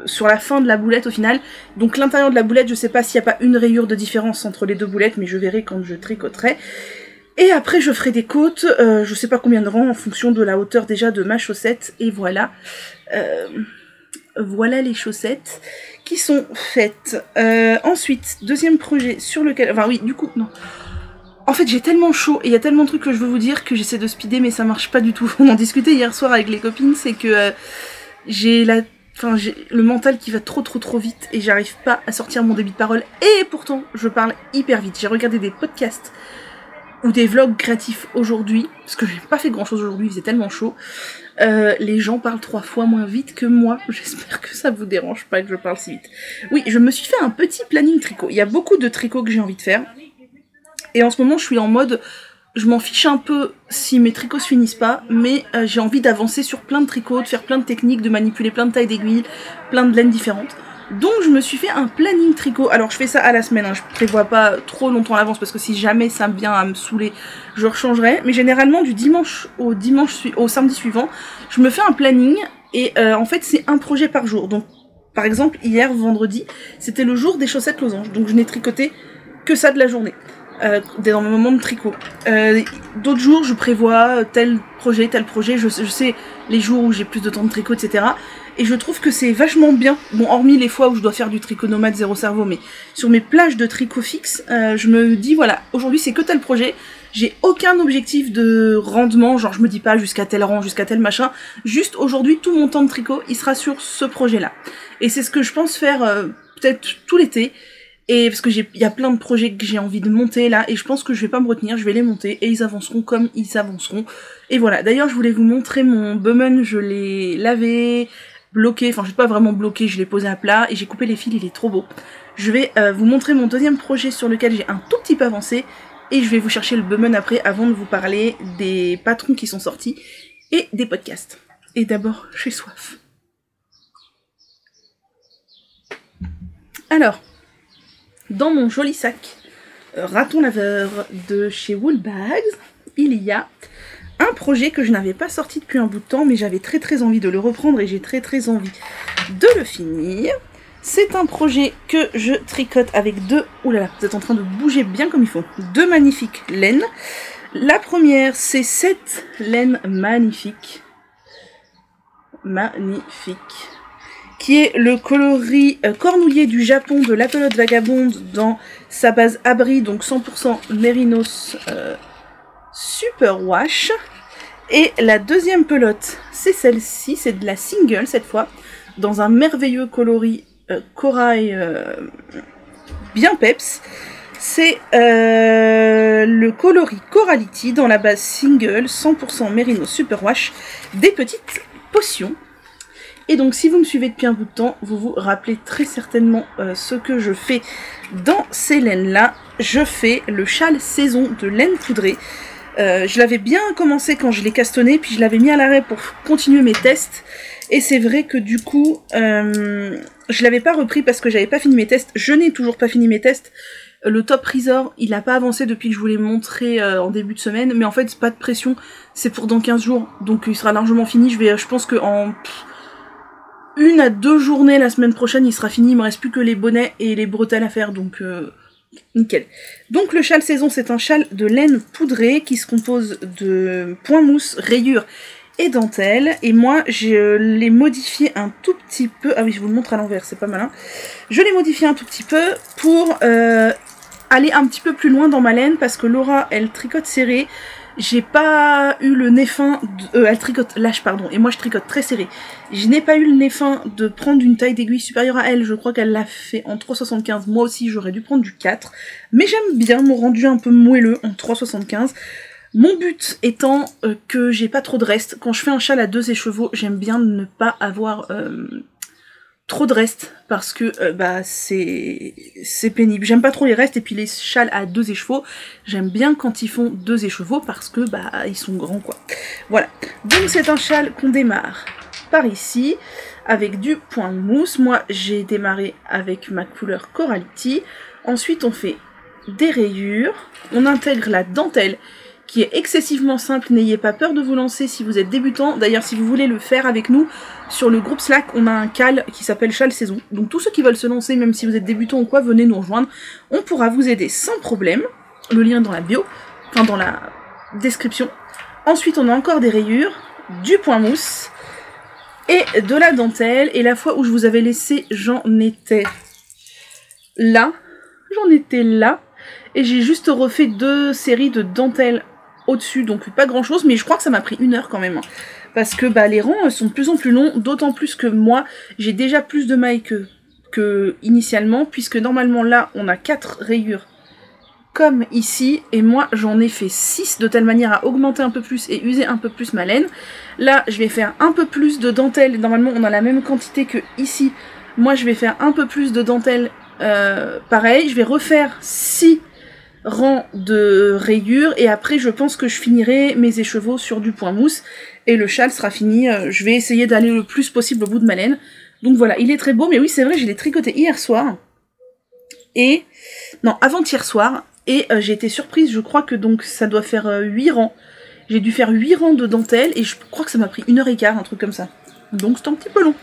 sur la fin de la boulette au final. Donc l'intérieur de la boulette, je sais pas s'il n'y a pas une rayure de différence entre les deux boulettes, mais je verrai quand je tricoterai. Et après je ferai des côtes, je sais pas combien de rangs en fonction de la hauteur déjà de ma chaussette, et voilà. Voilà les chaussettes qui sont faites. Ensuite, deuxième projet sur lequel... Enfin oui, du coup, non. En fait, j'ai tellement chaud et il y a tellement de trucs que je veux vous dire que j'essaie de speeder, mais ça marche pas du tout. On en discutait hier soir avec les copines, c'est que j'ai le mental qui va trop vite et j'arrive pas à sortir mon débit de parole. Et pourtant, je parle hyper vite. J'ai regardé des podcasts ou des vlogs créatifs aujourd'hui, parce que j'ai pas fait grand chose aujourd'hui, il faisait tellement chaud. Les gens parlent 3 fois moins vite que moi. J'espère que ça vous dérange pas que je parle si vite. Oui, je me suis fait un petit planning tricot. Il y a beaucoup de tricots que j'ai envie de faire. Et en ce moment, je suis en mode, je m'en fiche un peu si mes tricots se finissent pas, mais j'ai envie d'avancer sur plein de tricots, de faire plein de techniques, de manipuler plein de tailles d'aiguilles, plein de laines différentes. Donc je me suis fait un planning tricot. Alors je fais ça à la semaine, hein. Je prévois pas trop longtemps à l'avance parce que si jamais ça me vient à me saouler, je rechangerai. Mais généralement du dimanche au samedi suivant, je me fais un planning et en fait c'est un projet par jour. Donc par exemple hier vendredi, c'était le jour des chaussettes losanges. Donc je n'ai tricoté que ça de la journée. Dans mon moment de tricot. D'autres jours, je prévois tel projet, je sais les jours où j'ai plus de temps de tricot, etc. Et je trouve que c'est vachement bien. Bon, hormis les fois où je dois faire du tricot nomade zéro cerveau, mais sur mes plages de tricot fixe, je me dis, voilà, aujourd'hui c'est que tel projet, j'ai aucun objectif de rendement, genre je me dis pas jusqu'à tel rang, jusqu'à tel machin, juste aujourd'hui tout mon temps de tricot, il sera sur ce projet-là. Et c'est ce que je pense faire peut-être tout l'été. Et parce que il y a plein de projets que j'ai envie de monter là, et je pense que je vais pas me retenir, je vais les monter, et ils avanceront comme ils avanceront. Et voilà, d'ailleurs je voulais vous montrer mon Bowman, je l'ai lavé, bloqué, enfin je l'ai pas vraiment bloqué, je l'ai posé à plat, et j'ai coupé les fils, il est trop beau. Je vais vous montrer mon deuxième projet sur lequel j'ai un tout petit peu avancé, et je vais vous chercher le Bowman après, avant de vous parler des patrons qui sont sortis, et des podcasts. Et d'abord, j'ai soif. Alors... dans mon joli sac raton laveur de chez Woolbags, il y a un projet que je n'avais pas sorti depuis un bout de temps, mais j'avais très envie de le reprendre et j'ai très envie de le finir. C'est un projet que je tricote avec deux... Oulala, vous êtes en train de bouger bien comme il faut. Deux magnifiques laines. La première, c'est cette laine magnifique. Qui est le coloris cornouillé du Japon de la pelote vagabonde dans sa base abri, donc 100% Mérinos Super Wash. Et la deuxième pelote, c'est celle-ci, c'est de la single cette fois, dans un merveilleux coloris corail bien peps. C'est le coloris Corality dans la base single, 100% Mérinos Super Wash, des petites potions. Et donc si vous me suivez depuis un bout de temps, vous vous rappelez très certainement ce que je fais dans ces laines-là. Je fais le châle saison de laine poudrée. Je l'avais bien commencé quand je l'ai castonné, puis je l'avais mis à l'arrêt pour continuer mes tests. Et c'est vrai que du coup, je l'avais pas repris parce que j'avais pas fini mes tests. Je n'ai toujours pas fini mes tests. Le top resort, il n'a pas avancé depuis que je vous l'ai montré en début de semaine. Mais en fait, c'est pas de pression, c'est pour dans 15 jours. Donc il sera largement fini. Je pense que en... 1 à 2 journées la semaine prochaine, il sera fini. Il me reste plus que les bonnets et les bretelles à faire, donc nickel. Donc le châle saison, c'est un châle de laine poudrée qui se compose de points mousse, rayures et dentelle. Et moi, je l'ai modifié un tout petit peu. Ah oui, je vous le montre à l'envers, c'est pas malin. Je l'ai modifié un tout petit peu pour aller un petit peu plus loin dans ma laine parce que Laura, elle tricote serré. J'ai pas eu le nez fin, elle tricote lâche pardon, et moi je tricote très serré. Je n'ai pas eu le nez fin de prendre une taille d'aiguille supérieure à elle, je crois qu'elle l'a fait en 3,75, moi aussi j'aurais dû prendre du 4. Mais j'aime bien mon rendu un peu moelleux en 3,75. Mon but étant que j'ai pas trop de reste. Quand je fais un châle à 2 écheveaux, j'aime bien ne pas avoir trop de restes parce que c'est pénible. J'aime pas trop les restes et puis les châles à 2 écheveaux, j'aime bien quand ils font 2 écheveaux parce que ils sont grands quoi. Voilà. Donc c'est un châle qu'on démarre par ici avec du point mousse. Moi j'ai démarré avec ma couleur Corality. Ensuite on fait des rayures, on intègre la dentelle qui est excessivement simple, n'ayez pas peur de vous lancer si vous êtes débutant. D'ailleurs, si vous voulez le faire avec nous, sur le groupe Slack, on a un cal qui s'appelle Châle Saison. Donc tous ceux qui veulent se lancer, même si vous êtes débutant ou quoi, venez nous rejoindre. On pourra vous aider sans problème. Le lien est dans la bio, enfin dans la description. Ensuite, on a encore des rayures, du point mousse et de la dentelle. Et la fois où je vous avais laissé, j'en étais là. Et j'ai juste refait 2 séries de dentelles au-dessus, donc pas grand chose, mais je crois que ça m'a pris 1 heure quand même. Parce que les rangs sont de plus en plus longs, d'autant plus que moi, j'ai déjà plus de mailles que initialement, puisque normalement là, on a 4 rayures comme ici, et moi j'en ai fait 6, de telle manière à augmenter un peu plus et user un peu plus ma laine. Là, je vais faire un peu plus de dentelle, normalement on a la même quantité que ici. Moi je vais faire un peu plus de dentelle, pareil, je vais refaire 6 rang de rayures et après je pense que je finirai mes écheveaux sur du point mousse et le châle sera fini. Je vais essayer d'aller le plus possible au bout de ma laine. Donc voilà, il est très beau, mais oui c'est vrai, je l'ai tricoté hier soir et non avant-hier soir et j'ai été surprise, je crois que donc ça doit faire 8 rangs. J'ai dû faire 8 rangs de dentelle et je crois que ça m'a pris 1h15, un truc comme ça. Donc c'est un petit peu long.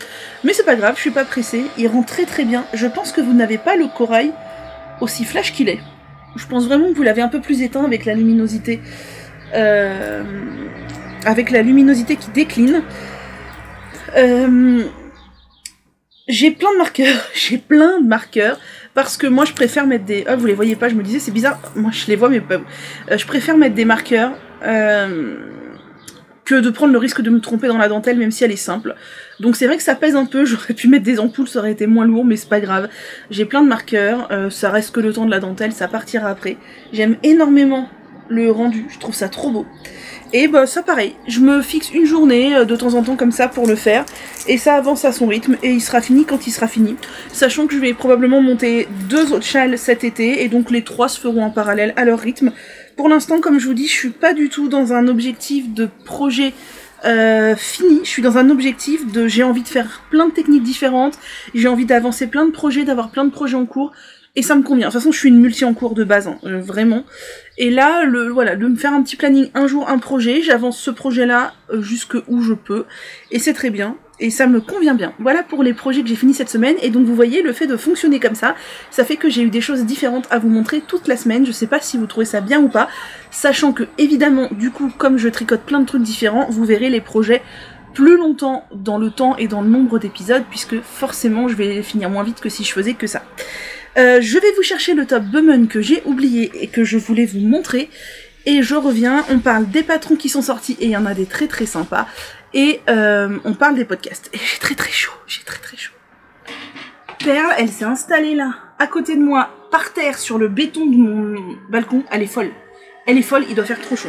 Mais c'est pas grave, je suis pas pressée, il rend très très bien. Je pense que vous n'avez pas le corail aussi flash qu'il est. Je pense vraiment que vous l'avez un peu plus éteint avec la luminosité. Qui décline. J'ai plein de marqueurs. Parce que moi je préfère mettre des... Ah vous les voyez pas, je me disais c'est bizarre. Moi je les vois mais pas vous. Je préfère mettre des marqueurs que de prendre le risque de me tromper dans la dentelle même si elle est simple. Donc c'est vrai que ça pèse un peu, j'aurais pu mettre des ampoules, ça aurait été moins lourd mais c'est pas grave. J'ai plein de marqueurs, ça reste que le temps de la dentelle, ça partira après. J'aime énormément le rendu, je trouve ça trop beau. Et ça pareil, je me fixe une journée de temps en temps comme ça pour le faire. Et ça avance à son rythme et il sera fini quand il sera fini. Sachant que je vais probablement monter 2 autres châles cet été et donc les 3 se feront en parallèle à leur rythme. Pour l'instant, comme je vous dis, je suis pas du tout dans un objectif de projet fini. Je suis dans un objectif de j'ai envie de faire plein de techniques différentes, j'ai envie d'avancer plein de projets, d'avoir plein de projets en cours. Et ça me convient. De toute façon, je suis une multi en cours de base, hein, vraiment. Et là, de me faire un petit planning, un jour, un projet, j'avance ce projet-là jusque où je peux. Et c'est très bien. Et ça me convient bien. Voilà pour les projets que j'ai finis cette semaine. Et donc, vous voyez, le fait de fonctionner comme ça fait que j'ai eu des choses différentes à vous montrer toute la semaine. Je sais pas si vous trouvez ça bien ou pas. Sachant que, évidemment, du coup, comme je tricote plein de trucs différents, vous verrez les projets plus longtemps dans le temps et dans le nombre d'épisodes, puisque forcément, je vais les finir moins vite que si je faisais que ça. Je vais vous chercher le top Bummen que j'ai oublié et que je voulais vous montrer. Et je reviens, on parle des patrons qui sont sortis et il y en a des très très sympas. Et on parle des podcasts. Et j'ai très très chaud. Perle, elle s'est installée là, à côté de moi, par terre, sur le béton de mon balcon. Elle est folle, il doit faire trop chaud.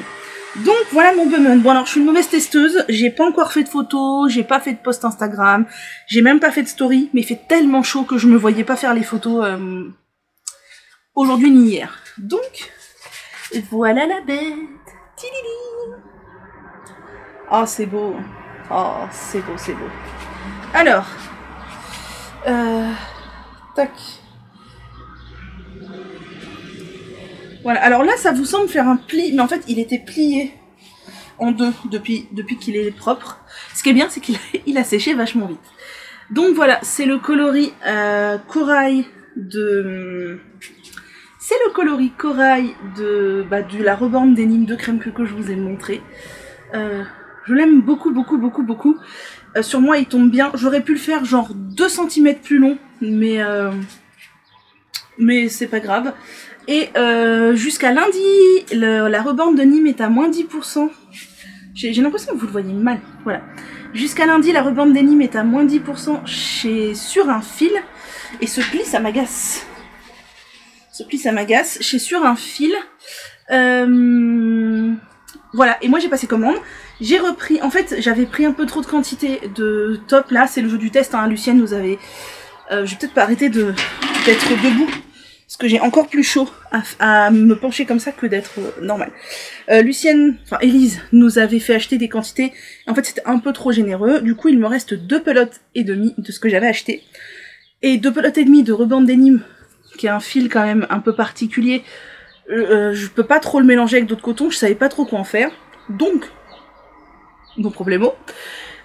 Donc voilà mon Bummen. Bon alors je suis une mauvaise testeuse, j'ai pas encore fait de photos, j'ai pas fait de post Instagram, j'ai même pas fait de story, mais il fait tellement chaud que je me voyais pas faire les photos aujourd'hui ni hier. Donc, voilà la bête. Tilili. Oh c'est beau. Oh c'est beau. Alors, tac. Voilà, alors là ça vous semble faire un pli, mais en fait il était plié en 2 depuis qu'il est propre. Ce qui est bien c'est qu'il a séché vachement vite. Donc voilà, c'est le coloris corail de... C'est le coloris corail de la rebande des Nîmes de crème que je vous ai montré. Je l'aime beaucoup. Sur moi il tombe bien. J'aurais pu le faire genre 2 cm plus long, mais mais c'est pas grave. Et jusqu'à lundi, la rebande de Nîmes est à moins 10%. J'ai l'impression que vous le voyez mal, voilà. Jusqu'à lundi, la rebande des Nîmes est à moins 10% sur un fil. Et ce pli, ça m'agace. Ce pli, ça m'agace. Chez sur un fil. Voilà, et moi j'ai passé commande. J'ai repris, en fait, j'avais pris un peu trop de quantité de top. Là, c'est le jeu du test, hein. Lucienne, vous avez... je vais peut-être pas arrêter d'être debout. Parce que j'ai encore plus chaud à me pencher comme ça que d'être normal. Lucienne, enfin Élise, nous avait fait acheter des quantités. En fait, c'était un peu trop généreux. Du coup, il me reste 2 pelotes et demie de ce que j'avais acheté. Et 2 pelotes et demie de rebande des Nîmes, qui est un fil quand même un peu particulier. Je peux pas trop le mélanger avec d'autres cotons. Je savais pas trop quoi en faire. Donc, bon problemo.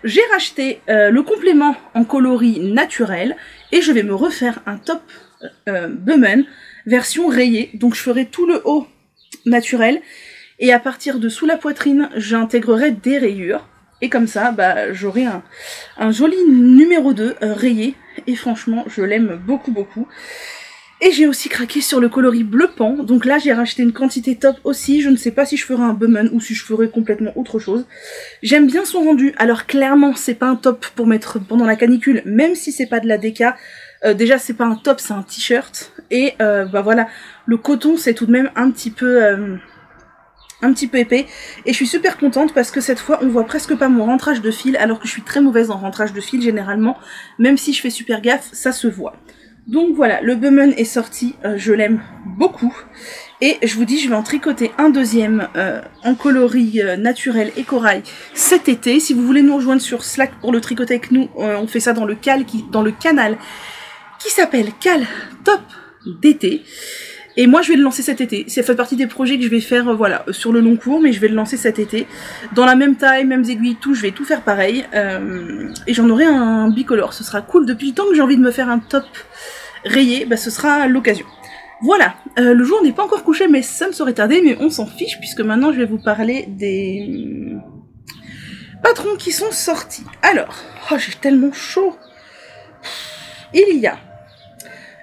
J'ai racheté le complément en coloris naturel. Et je vais me refaire un top Bowman version rayée, donc je ferai tout le haut naturel et à partir de sous la poitrine j'intégrerai des rayures et comme ça bah, j'aurai un joli numéro 2 rayé et franchement je l'aime beaucoup beaucoup. Et j'ai aussi craqué sur le coloris bleu pan, donc là j'ai racheté une quantité top aussi, je ne sais pas si je ferai un Bowman ou si je ferai complètement autre chose. J'aime bien son rendu, alors clairement c'est pas un top pour mettre pendant la canicule, même si c'est pas de la déca. Déjà c'est pas un top, c'est un t-shirt. Et bah voilà, le coton c'est tout de même un petit peu épais. Et je suis super contente parce que cette fois on voit presque pas mon rentrage de fil, alors que je suis très mauvaise en rentrage de fil généralement. Même si je fais super gaffe, ça se voit. Donc voilà, le Bowman est sorti, je l'aime beaucoup. Et je vous dis, je vais en tricoter un deuxième en coloris naturel et corail cet été. Si vous voulez nous rejoindre sur Slack pour le tricoter avec nous, on fait ça dans le canal qui s'appelle Cal Top d'été. Et moi je vais le lancer cet été. Ça fait partie des projets que je vais faire voilà, sur le long cours, mais je vais le lancer cet été. Dans la même taille, mêmes aiguilles, tout, je vais tout faire pareil. Et j'en aurai un bicolore, ce sera cool. Depuis le temps que j'ai envie de me faire un top rayé, bah, ce sera l'occasion. Voilà, le jour n'est pas encore couché, mais ça me serait tardé, mais on s'en fiche, puisque maintenant je vais vous parler des patrons qui sont sortis. Alors, oh, j'ai tellement chaud. Il y a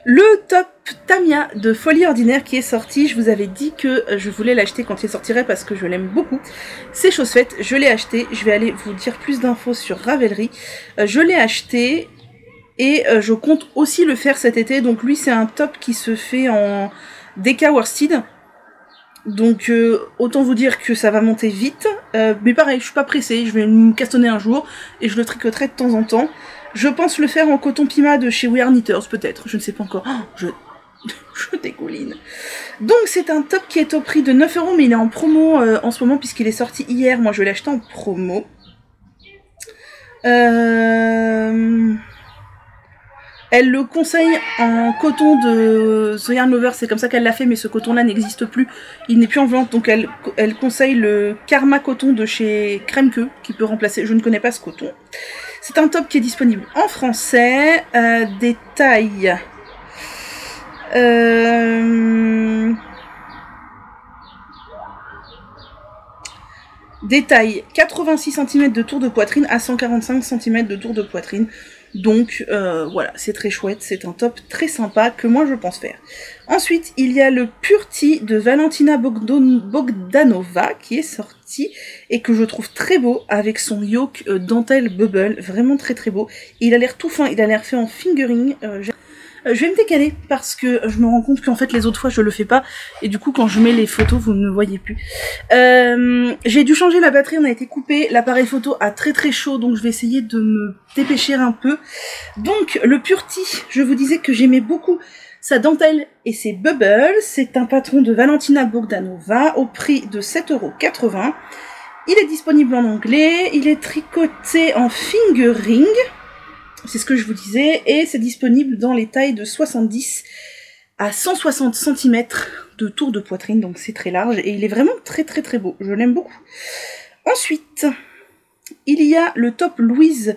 le top Tamiya de Folie Ordinaire qui est sorti. Je vous avais dit que je voulais l'acheter quand il sortirait parce que je l'aime beaucoup. C'est chose faite, je l'ai acheté. Je vais aller vous dire plus d'infos sur Ravelry. Je l'ai acheté et je compte aussi le faire cet été. Donc lui c'est un top qui se fait en DK worsted. Donc autant vous dire que ça va monter vite. Mais pareil, je suis pas pressée. Je vais me castonner un jour et je le tricoterai de temps en temps. Je pense le faire en coton Pima de chez We Are Knitters, peut-être, je ne sais pas encore. Oh, je dégouline. Donc c'est un top qui est au prix de 9 €, mais il est en promo en ce moment puisqu'il est sorti hier. Moi je l'ai acheté en promo. Elle le conseille en coton de The Yarn Lover, c'est comme ça qu'elle l'a fait, mais ce coton-là n'existe plus. Il n'est plus en vente, donc elle conseille le Karma coton de chez Kremke, qui peut remplacer. Je ne connais pas ce coton. C'est un top qui est disponible en français, des tailles. Des tailles 86 cm de tour de poitrine à 145 cm de tour de poitrine. Donc voilà, c'est très chouette, c'est un top très sympa que moi je pense faire. Ensuite, il y a le Purti de Valentina Bogdanova qui est sorti et que je trouve très beau avec son yoke dentelle bubble, vraiment très très beau. Il a l'air tout fin, il a l'air fait en fingering. Je vais me décaler parce que je me rends compte qu'en fait les autres fois je le fais pas et du coup quand je mets les photos vous ne me voyez plus. J'ai dû changer la batterie, on a été coupé, l'appareil photo a très très chaud donc je vais essayer de me dépêcher un peu. Donc le Purti, je vous disais que j'aimais beaucoup sa dentelle et ses bubbles, c'est un patron de Valentina Bogdanova au prix de 7,80 €. Il est disponible en anglais, il est tricoté en fingering. C'est ce que je vous disais, et c'est disponible dans les tailles de 70 à 160 cm de tour de poitrine, donc c'est très large, et il est vraiment très très très beau, je l'aime beaucoup. Ensuite, il y a le top Louise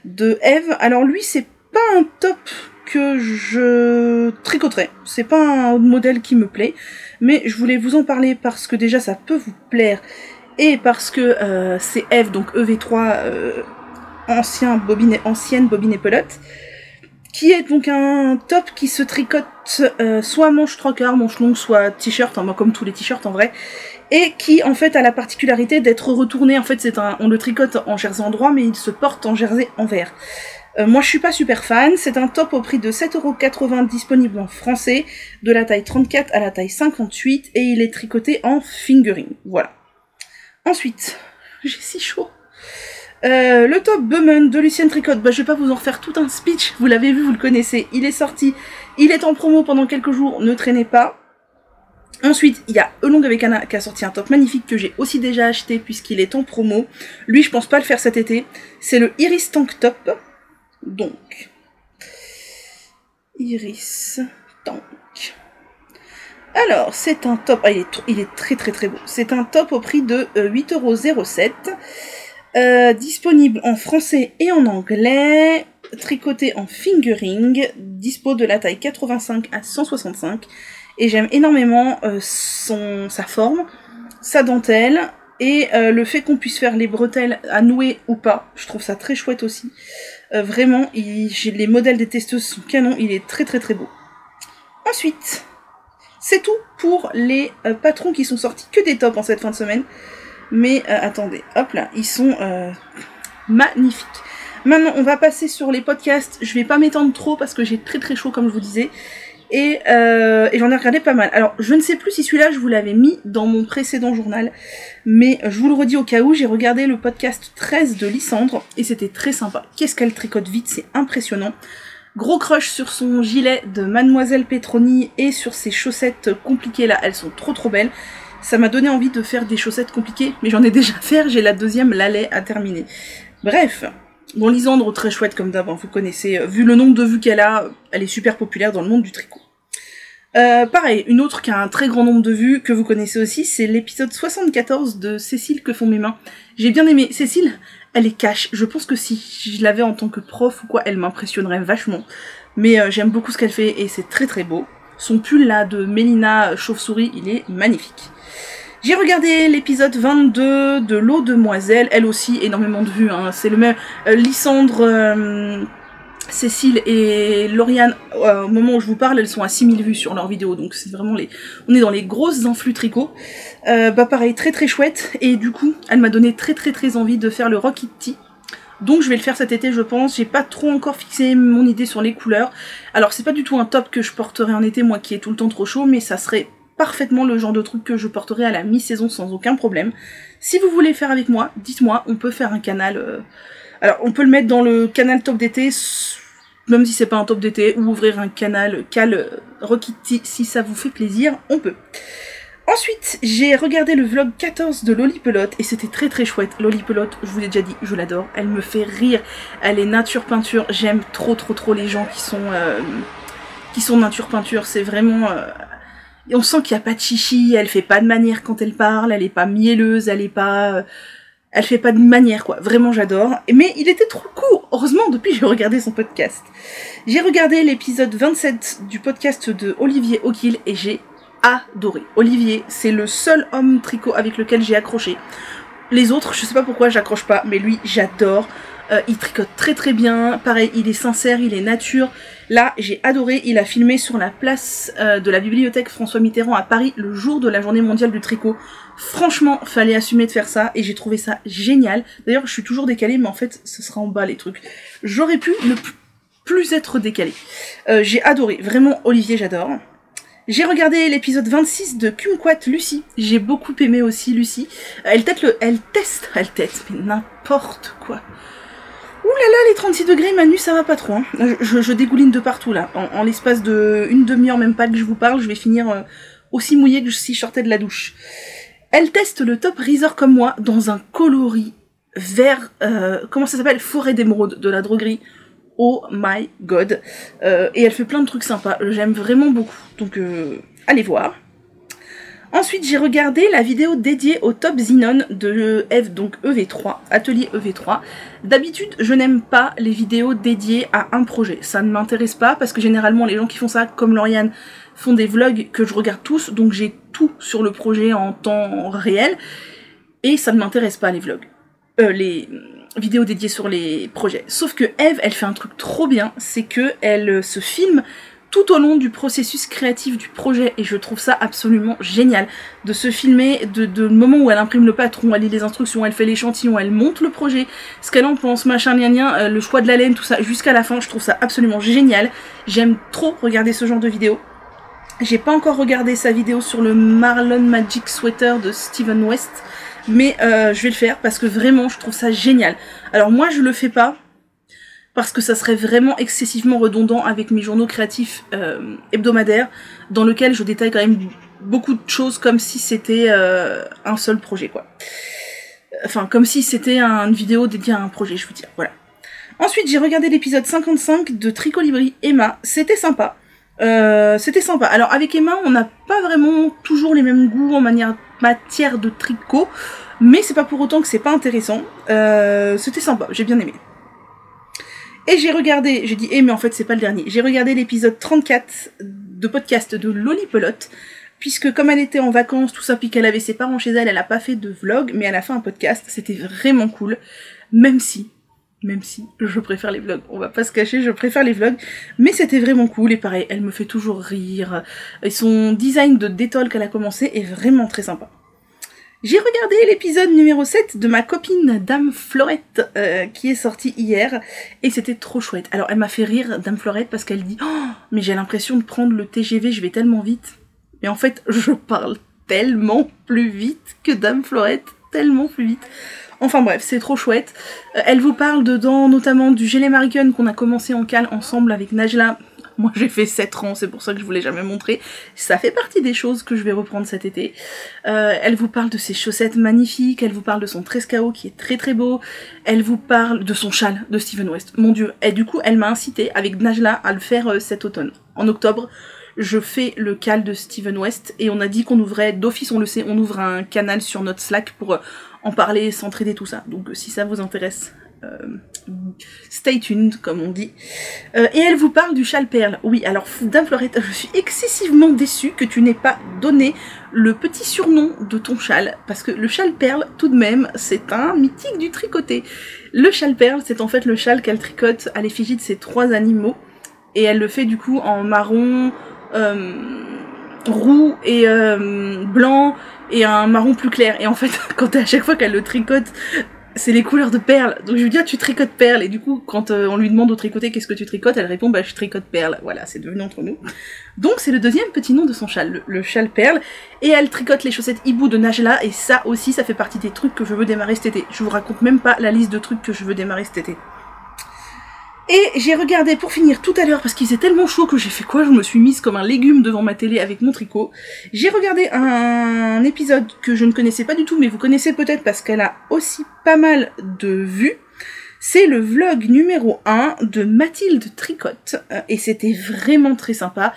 de Eve. Alors lui, c'est pas un top que je tricoterai, c'est pas un modèle qui me plaît, mais je voulais vous en parler parce que déjà ça peut vous plaire, et parce que c'est Eve, donc EV3, ancienne bobine et pelote. qui est donc un top qui se tricote soit manche 3/4, manche longue, soit t-shirt, hein, comme tous les t-shirts en vrai, et qui en fait a la particularité d'être retourné, en fait on le tricote en jersey endroit, mais il se porte en jersey envers. Moi je suis pas super fan, c'est un top au prix de 7,80€ disponible en français, de la taille 34 à la taille 58, et il est tricoté en fingering, voilà. Ensuite, j'ai si chaud. Le top Bummen de Lucienne Tricotte, je vais pas vous en faire tout un speech, vous l'avez vu, vous le connaissez, il est sorti, il est en promo pendant quelques jours, ne traînez pas. Ensuite, il y a Elong avec Anna qui a sorti un top magnifique que j'ai aussi déjà acheté puisqu'il est en promo. Lui, je pense pas le faire cet été. C'est le Iris Tank Top. Donc, Iris Tank. Alors, c'est un top, il est très très très beau. C'est un top au prix de 8,07€. Disponible en français et en anglais, tricoté en fingering, dispo de la taille 85 à 165, et j'aime énormément sa forme, sa dentelle, et le fait qu'on puisse faire les bretelles à nouer ou pas, je trouve ça très chouette aussi. Vraiment, les modèles des testeuses sont canons, il est très très très beau. Ensuite, c'est tout pour les patrons qui sont sortis, que des tops en cette fin de semaine. Mais attendez, hop là, ils sont magnifiques. Maintenant, on va passer sur les podcasts. Je vais pas m'étendre trop parce que j'ai très très chaud, comme je vous disais. Et j'en ai regardé pas mal. Alors, je ne sais plus si celui-là, je vous l'avais mis dans mon précédent journal. Mais je vous le redis au cas où, j'ai regardé le podcast 13 de Lysandre. Et c'était très sympa. Qu'est-ce qu'elle tricote vite, c'est impressionnant. Gros crush sur son gilet de Mademoiselle Petroni et sur ses chaussettes compliquées là. Elles sont trop trop belles. Ça m'a donné envie de faire des chaussettes compliquées, mais j'en ai déjà fait, j'ai la deuxième, l'allait à terminer. Bref, bon, Lysandre, très chouette comme d'hab, vous connaissez, vu le nombre de vues qu'elle a, elle est super populaire dans le monde du tricot. Pareil, une autre qui a un très grand nombre de vues, que vous connaissez aussi, c'est l'épisode 74 de Cécile que font mes mains. J'ai bien aimé. Cécile, elle est cash. Je pense que si je l'avais en tant que prof ou quoi, elle m'impressionnerait vachement. Mais j'aime beaucoup ce qu'elle fait et c'est très très beau. Son pull là de Mélina Chauve-souris, il est magnifique. J'ai regardé l'épisode 22 de L'eau demoiselle, elle aussi, énormément de vues, hein. C'est le même. Lysandre, Cécile et Lauriane, au moment où je vous parle, elles sont à 6000 vues sur leurs vidéos, donc c'est vraiment on est dans les grosses influx tricot. Pareil, très très chouette, et du coup, elle m'a donné très très très envie de faire le Rock It. Donc je vais le faire cet été, je pense. J'ai pas trop encore fixé mon idée sur les couleurs. Alors c'est pas du tout un top que je porterai en été, moi qui est tout le temps trop chaud, mais ça serait parfaitement le genre de truc que je porterai à la mi-saison sans aucun problème. Si vous voulez faire avec moi, dites-moi, on peut faire un canal... Alors on peut le mettre dans le canal top d'été, même si c'est pas un top d'été, ou ouvrir un canal Rock It si ça vous fait plaisir, on peut. Ensuite, j'ai regardé le vlog 14 de Lolipelote et c'était très très chouette. Lolipelote, je vous l'ai déjà dit, je l'adore. Elle me fait rire. Elle est nature peinture. J'aime trop trop trop les gens qui sont nature peinture. C'est vraiment... on sent qu'il n'y a pas de chichi. Elle fait pas de manière quand elle parle. Elle est pas mielleuse. Elle fait pas de manière, quoi. Vraiment, j'adore. Mais il était trop court. Heureusement, depuis, j'ai regardé son podcast. J'ai regardé l'épisode 27 du podcast de Olivier O'Kill et j'ai adoré. Olivier, c'est le seul homme tricot avec lequel j'ai accroché. Les autres, je sais pas pourquoi j'accroche pas, mais lui, j'adore. Il tricote très très bien. Pareil, il est sincère, il est nature. Là, j'ai adoré. Il a filmé sur la place de la bibliothèque François Mitterrand à Paris le jour de la journée mondiale du tricot. Franchement, fallait assumer de faire ça et j'ai trouvé ça génial. D'ailleurs, je suis toujours décalée, mais en fait, ce sera en bas les trucs. J'aurais pu ne plus être décalée. J'ai adoré. Vraiment, Olivier, j'adore. J'ai regardé l'épisode 26 de Kumquat Lucie. J'ai beaucoup aimé aussi Lucie. Elle teste, mais n'importe quoi. Ouh là là, les 36 degrés, Manu, ça va pas trop. Hein. Je dégouline de partout là. En l'espace de une demi-heure, même pas que je vous parle, je vais finir aussi mouillée que si je sortais de la douche. Elle teste le top Resort comme moi dans un coloris vert, comment ça s'appelle, forêt d'émeraude de la droguerie. Oh my god. Et elle fait plein de trucs sympas. J'aime vraiment beaucoup. Donc allez voir. Ensuite, j'ai regardé la vidéo dédiée au top Zinon de Eve, donc EV3, atelier EV3. D'habitude, je n'aime pas les vidéos dédiées à un projet. Ça ne m'intéresse pas parce que généralement, les gens qui font ça, comme Lauriane, font des vlogs que je regarde tous. Donc j'ai tout sur le projet en temps réel. Et ça ne m'intéresse pas, les vlogs. vidéo dédiée sur les projets. Sauf que Eve, elle fait un truc trop bien, c'est que elle se filme tout au long du processus créatif du projet, et je trouve ça absolument génial de se filmer de moment où elle imprime le patron, elle lit les instructions, elle fait l'échantillon, elle monte le projet, ce qu'elle en pense, machin, le choix de la laine, tout ça, jusqu'à la fin. Je trouve ça absolument génial. J'aime trop regarder ce genre de vidéo. J'ai pas encore regardé sa vidéo sur le Marlon Magic Sweater de Steven West, mais je vais le faire parce que vraiment je trouve ça génial. Alors moi je le fais pas parce que ça serait vraiment excessivement redondant avec mes journaux créatifs hebdomadaires, dans lesquels je détaille quand même beaucoup de choses comme si c'était un seul projet, quoi. Enfin, comme si c'était une vidéo dédiée à un projet, je veux dire, voilà. Ensuite, j'ai regardé l'épisode 55 de Tricolibri Emma, c'était sympa. Alors, avec Emma, on n'a pas vraiment toujours les mêmes goûts en matière de tricot, mais c'est pas pour autant que c'est pas intéressant. C'était sympa, j'ai bien aimé. Et j'ai regardé, j'ai dit mais en fait c'est pas le dernier, j'ai regardé l'épisode 34 de podcast de Lolipelote, puisque comme elle était en vacances, tout ça, puis qu'elle avait ses parents chez elle, elle a pas fait de vlog, mais elle a fait un podcast, c'était vraiment cool, même si je préfère les vlogs, on va pas se cacher, je préfère les vlogs, mais c'était vraiment cool, et pareil, elle me fait toujours rire, et son design de détol qu'elle a commencé est vraiment très sympa. J'ai regardé l'épisode numéro 7 de ma copine Dame Florette qui est sorti hier, et c'était trop chouette. Alors elle m'a fait rire, Dame Florette, parce qu'elle dit « Oh, mais j'ai l'impression de prendre le TGV, je vais tellement vite. » Mais en fait, je parle tellement plus vite que Dame Florette, tellement plus vite. Enfin bref, c'est trop chouette. Elle vous parle dedans notamment du Gelée Mariconne qu'on a commencé en cale ensemble avec Najla. Moi j'ai fait 7 rangs, c'est pour ça que je vous l'ai jamais montré. Ça fait partie des choses que je vais reprendre cet été. Elle vous parle de ses chaussettes magnifiques, elle vous parle de son trescao qui est très très beau, elle vous parle de son châle de Steven West. Mon dieu, et du coup elle m'a incité avec Najla à le faire cet automne. En octobre, je fais le cal de Steven West, et on a dit qu'on ouvrait, d'office on le sait, on ouvre un canal sur notre Slack pour en parler, s'entraider, tout ça. Donc si ça vous intéresse, stay tuned, comme on dit. Et elle vous parle du châle perle. Oui, alors Dame Florette, je suis excessivement déçue que tu n'aies pas donné le petit surnom de ton châle, parce que le châle perle, tout de même, c'est un mythique du tricoté. Le châle perle, c'est en fait le châle qu'elle tricote à l'effigie de ses 3 animaux, et elle le fait du coup en marron, roux et blanc, et un marron plus clair. Et en fait, à chaque fois qu'elle le tricote, c'est les couleurs de perles. Donc je lui dis, ah, tu tricotes perles. Et du coup, quand on lui demande au tricoter qu'est-ce que tu tricotes, elle répond, bah je tricote perles. Voilà, c'est devenu entre nous. Donc c'est le deuxième petit nom de son châle, le châle perle. Et elle tricote les chaussettes hibou de Najla, et ça aussi, ça fait partie des trucs que je veux démarrer cet été. Je vous raconte même pas la liste de trucs que je veux démarrer cet été. Et j'ai regardé, pour finir tout à l'heure, parce qu'il faisait tellement chaud que j'ai fait quoi? Je me suis mise comme un légume devant ma télé avec mon tricot. J'ai regardé un épisode que je ne connaissais pas du tout, mais vous connaissez peut-être parce qu'elle a aussi pas mal de vues. C'est le vlog numéro 1 de Mathilde Tricotte, et c'était vraiment très sympa.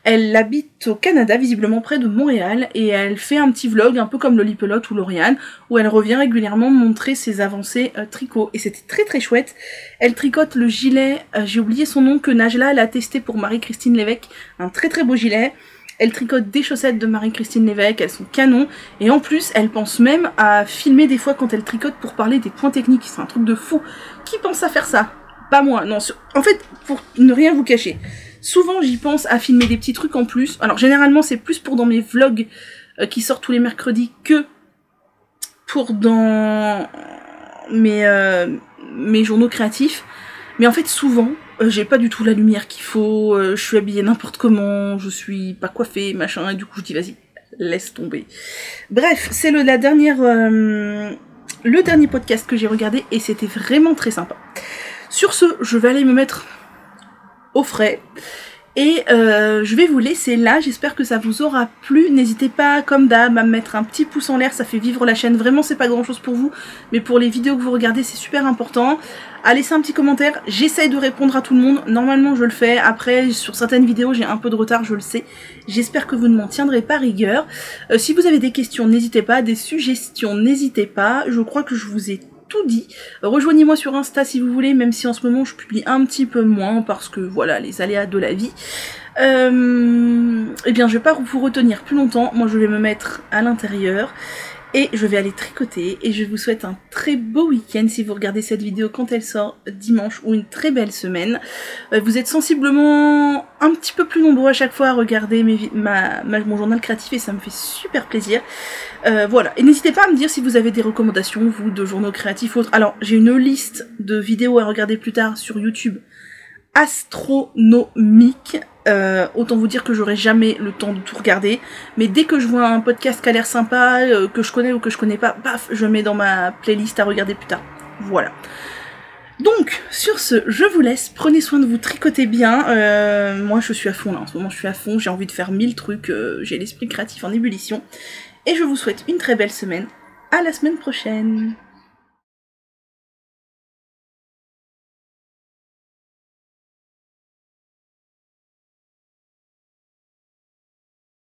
Elle habite au Canada, visiblement près de Montréal, et elle fait un petit vlog, un peu comme Lolipelote ou Lauriane, où elle revient régulièrement montrer ses avancées tricot, et c'était très très chouette. Elle tricote le gilet, j'ai oublié son nom, que Najla elle a testé pour Marie-Christine Lévesque, un très très beau gilet. Elle tricote des chaussettes de Marie-Christine Lévesque, elles sont canons, et en plus elle pense même à filmer des fois quand elle tricote pour parler des points techniques, c'est un truc de fou. Qui pense à faire ça? Pas moi, non. En fait, pour ne rien vous cacher, souvent j'y pense à filmer des petits trucs en plus. Alors généralement c'est plus pour dans mes vlogs qui sortent tous les mercredis que pour dans mes journaux créatifs. Mais en fait souvent j'ai pas du tout la lumière qu'il faut, je suis habillée n'importe comment, je suis pas coiffée, machin, et du coup je dis vas-y, laisse tomber. Bref, c'est le dernier podcast que j'ai regardé, et c'était vraiment très sympa. Sur ce, je vais aller me mettre au frais, et je vais vous laisser là. J'espère que ça vous aura plu. N'hésitez pas, comme d'hab, à me mettre un petit pouce en l'air, ça fait vivre la chaîne. Vraiment, c'est pas grand chose pour vous, mais pour les vidéos que vous regardez, c'est super important. À laisser un petit commentaire, j'essaye de répondre à tout le monde. Normalement, je le fais. Après, sur certaines vidéos, j'ai un peu de retard, je le sais. J'espère que vous ne m'en tiendrez pas rigueur. Si vous avez des questions, n'hésitez pas. Des suggestions, n'hésitez pas. Je crois que je vous ai tout dit. Rejoignez-moi sur Insta si vous voulez, même si en ce moment je publie un petit peu moins parce que voilà, les aléas de la vie. Eh bien je vais pas vous retenir plus longtemps, moi je vais me mettre à l'intérieur et je vais aller tricoter, et je vous souhaite un très beau week-end si vous regardez cette vidéo quand elle sort dimanche, ou une très belle semaine. Vous êtes sensiblement un petit peu plus nombreux à chaque fois à regarder mon journal créatif, et ça me fait super plaisir. Voilà, et n'hésitez pas à me dire si vous avez des recommandations, vous, de journaux créatifs ou autres. Alors, j'ai une liste de vidéos à regarder plus tard sur YouTube, astronomique. Autant vous dire que j'aurai jamais le temps de tout regarder, mais dès que je vois un podcast qui a l'air sympa, que je connais ou que je connais pas, paf, je mets dans ma playlist à regarder plus tard. Voilà. Donc, sur ce, je vous laisse, prenez soin de vous, tricotez bien. Moi je suis à fond là, en ce moment je suis à fond, j'ai envie de faire 1000 trucs, j'ai l'esprit créatif en ébullition. Et je vous souhaite une très belle semaine. À la semaine prochaine.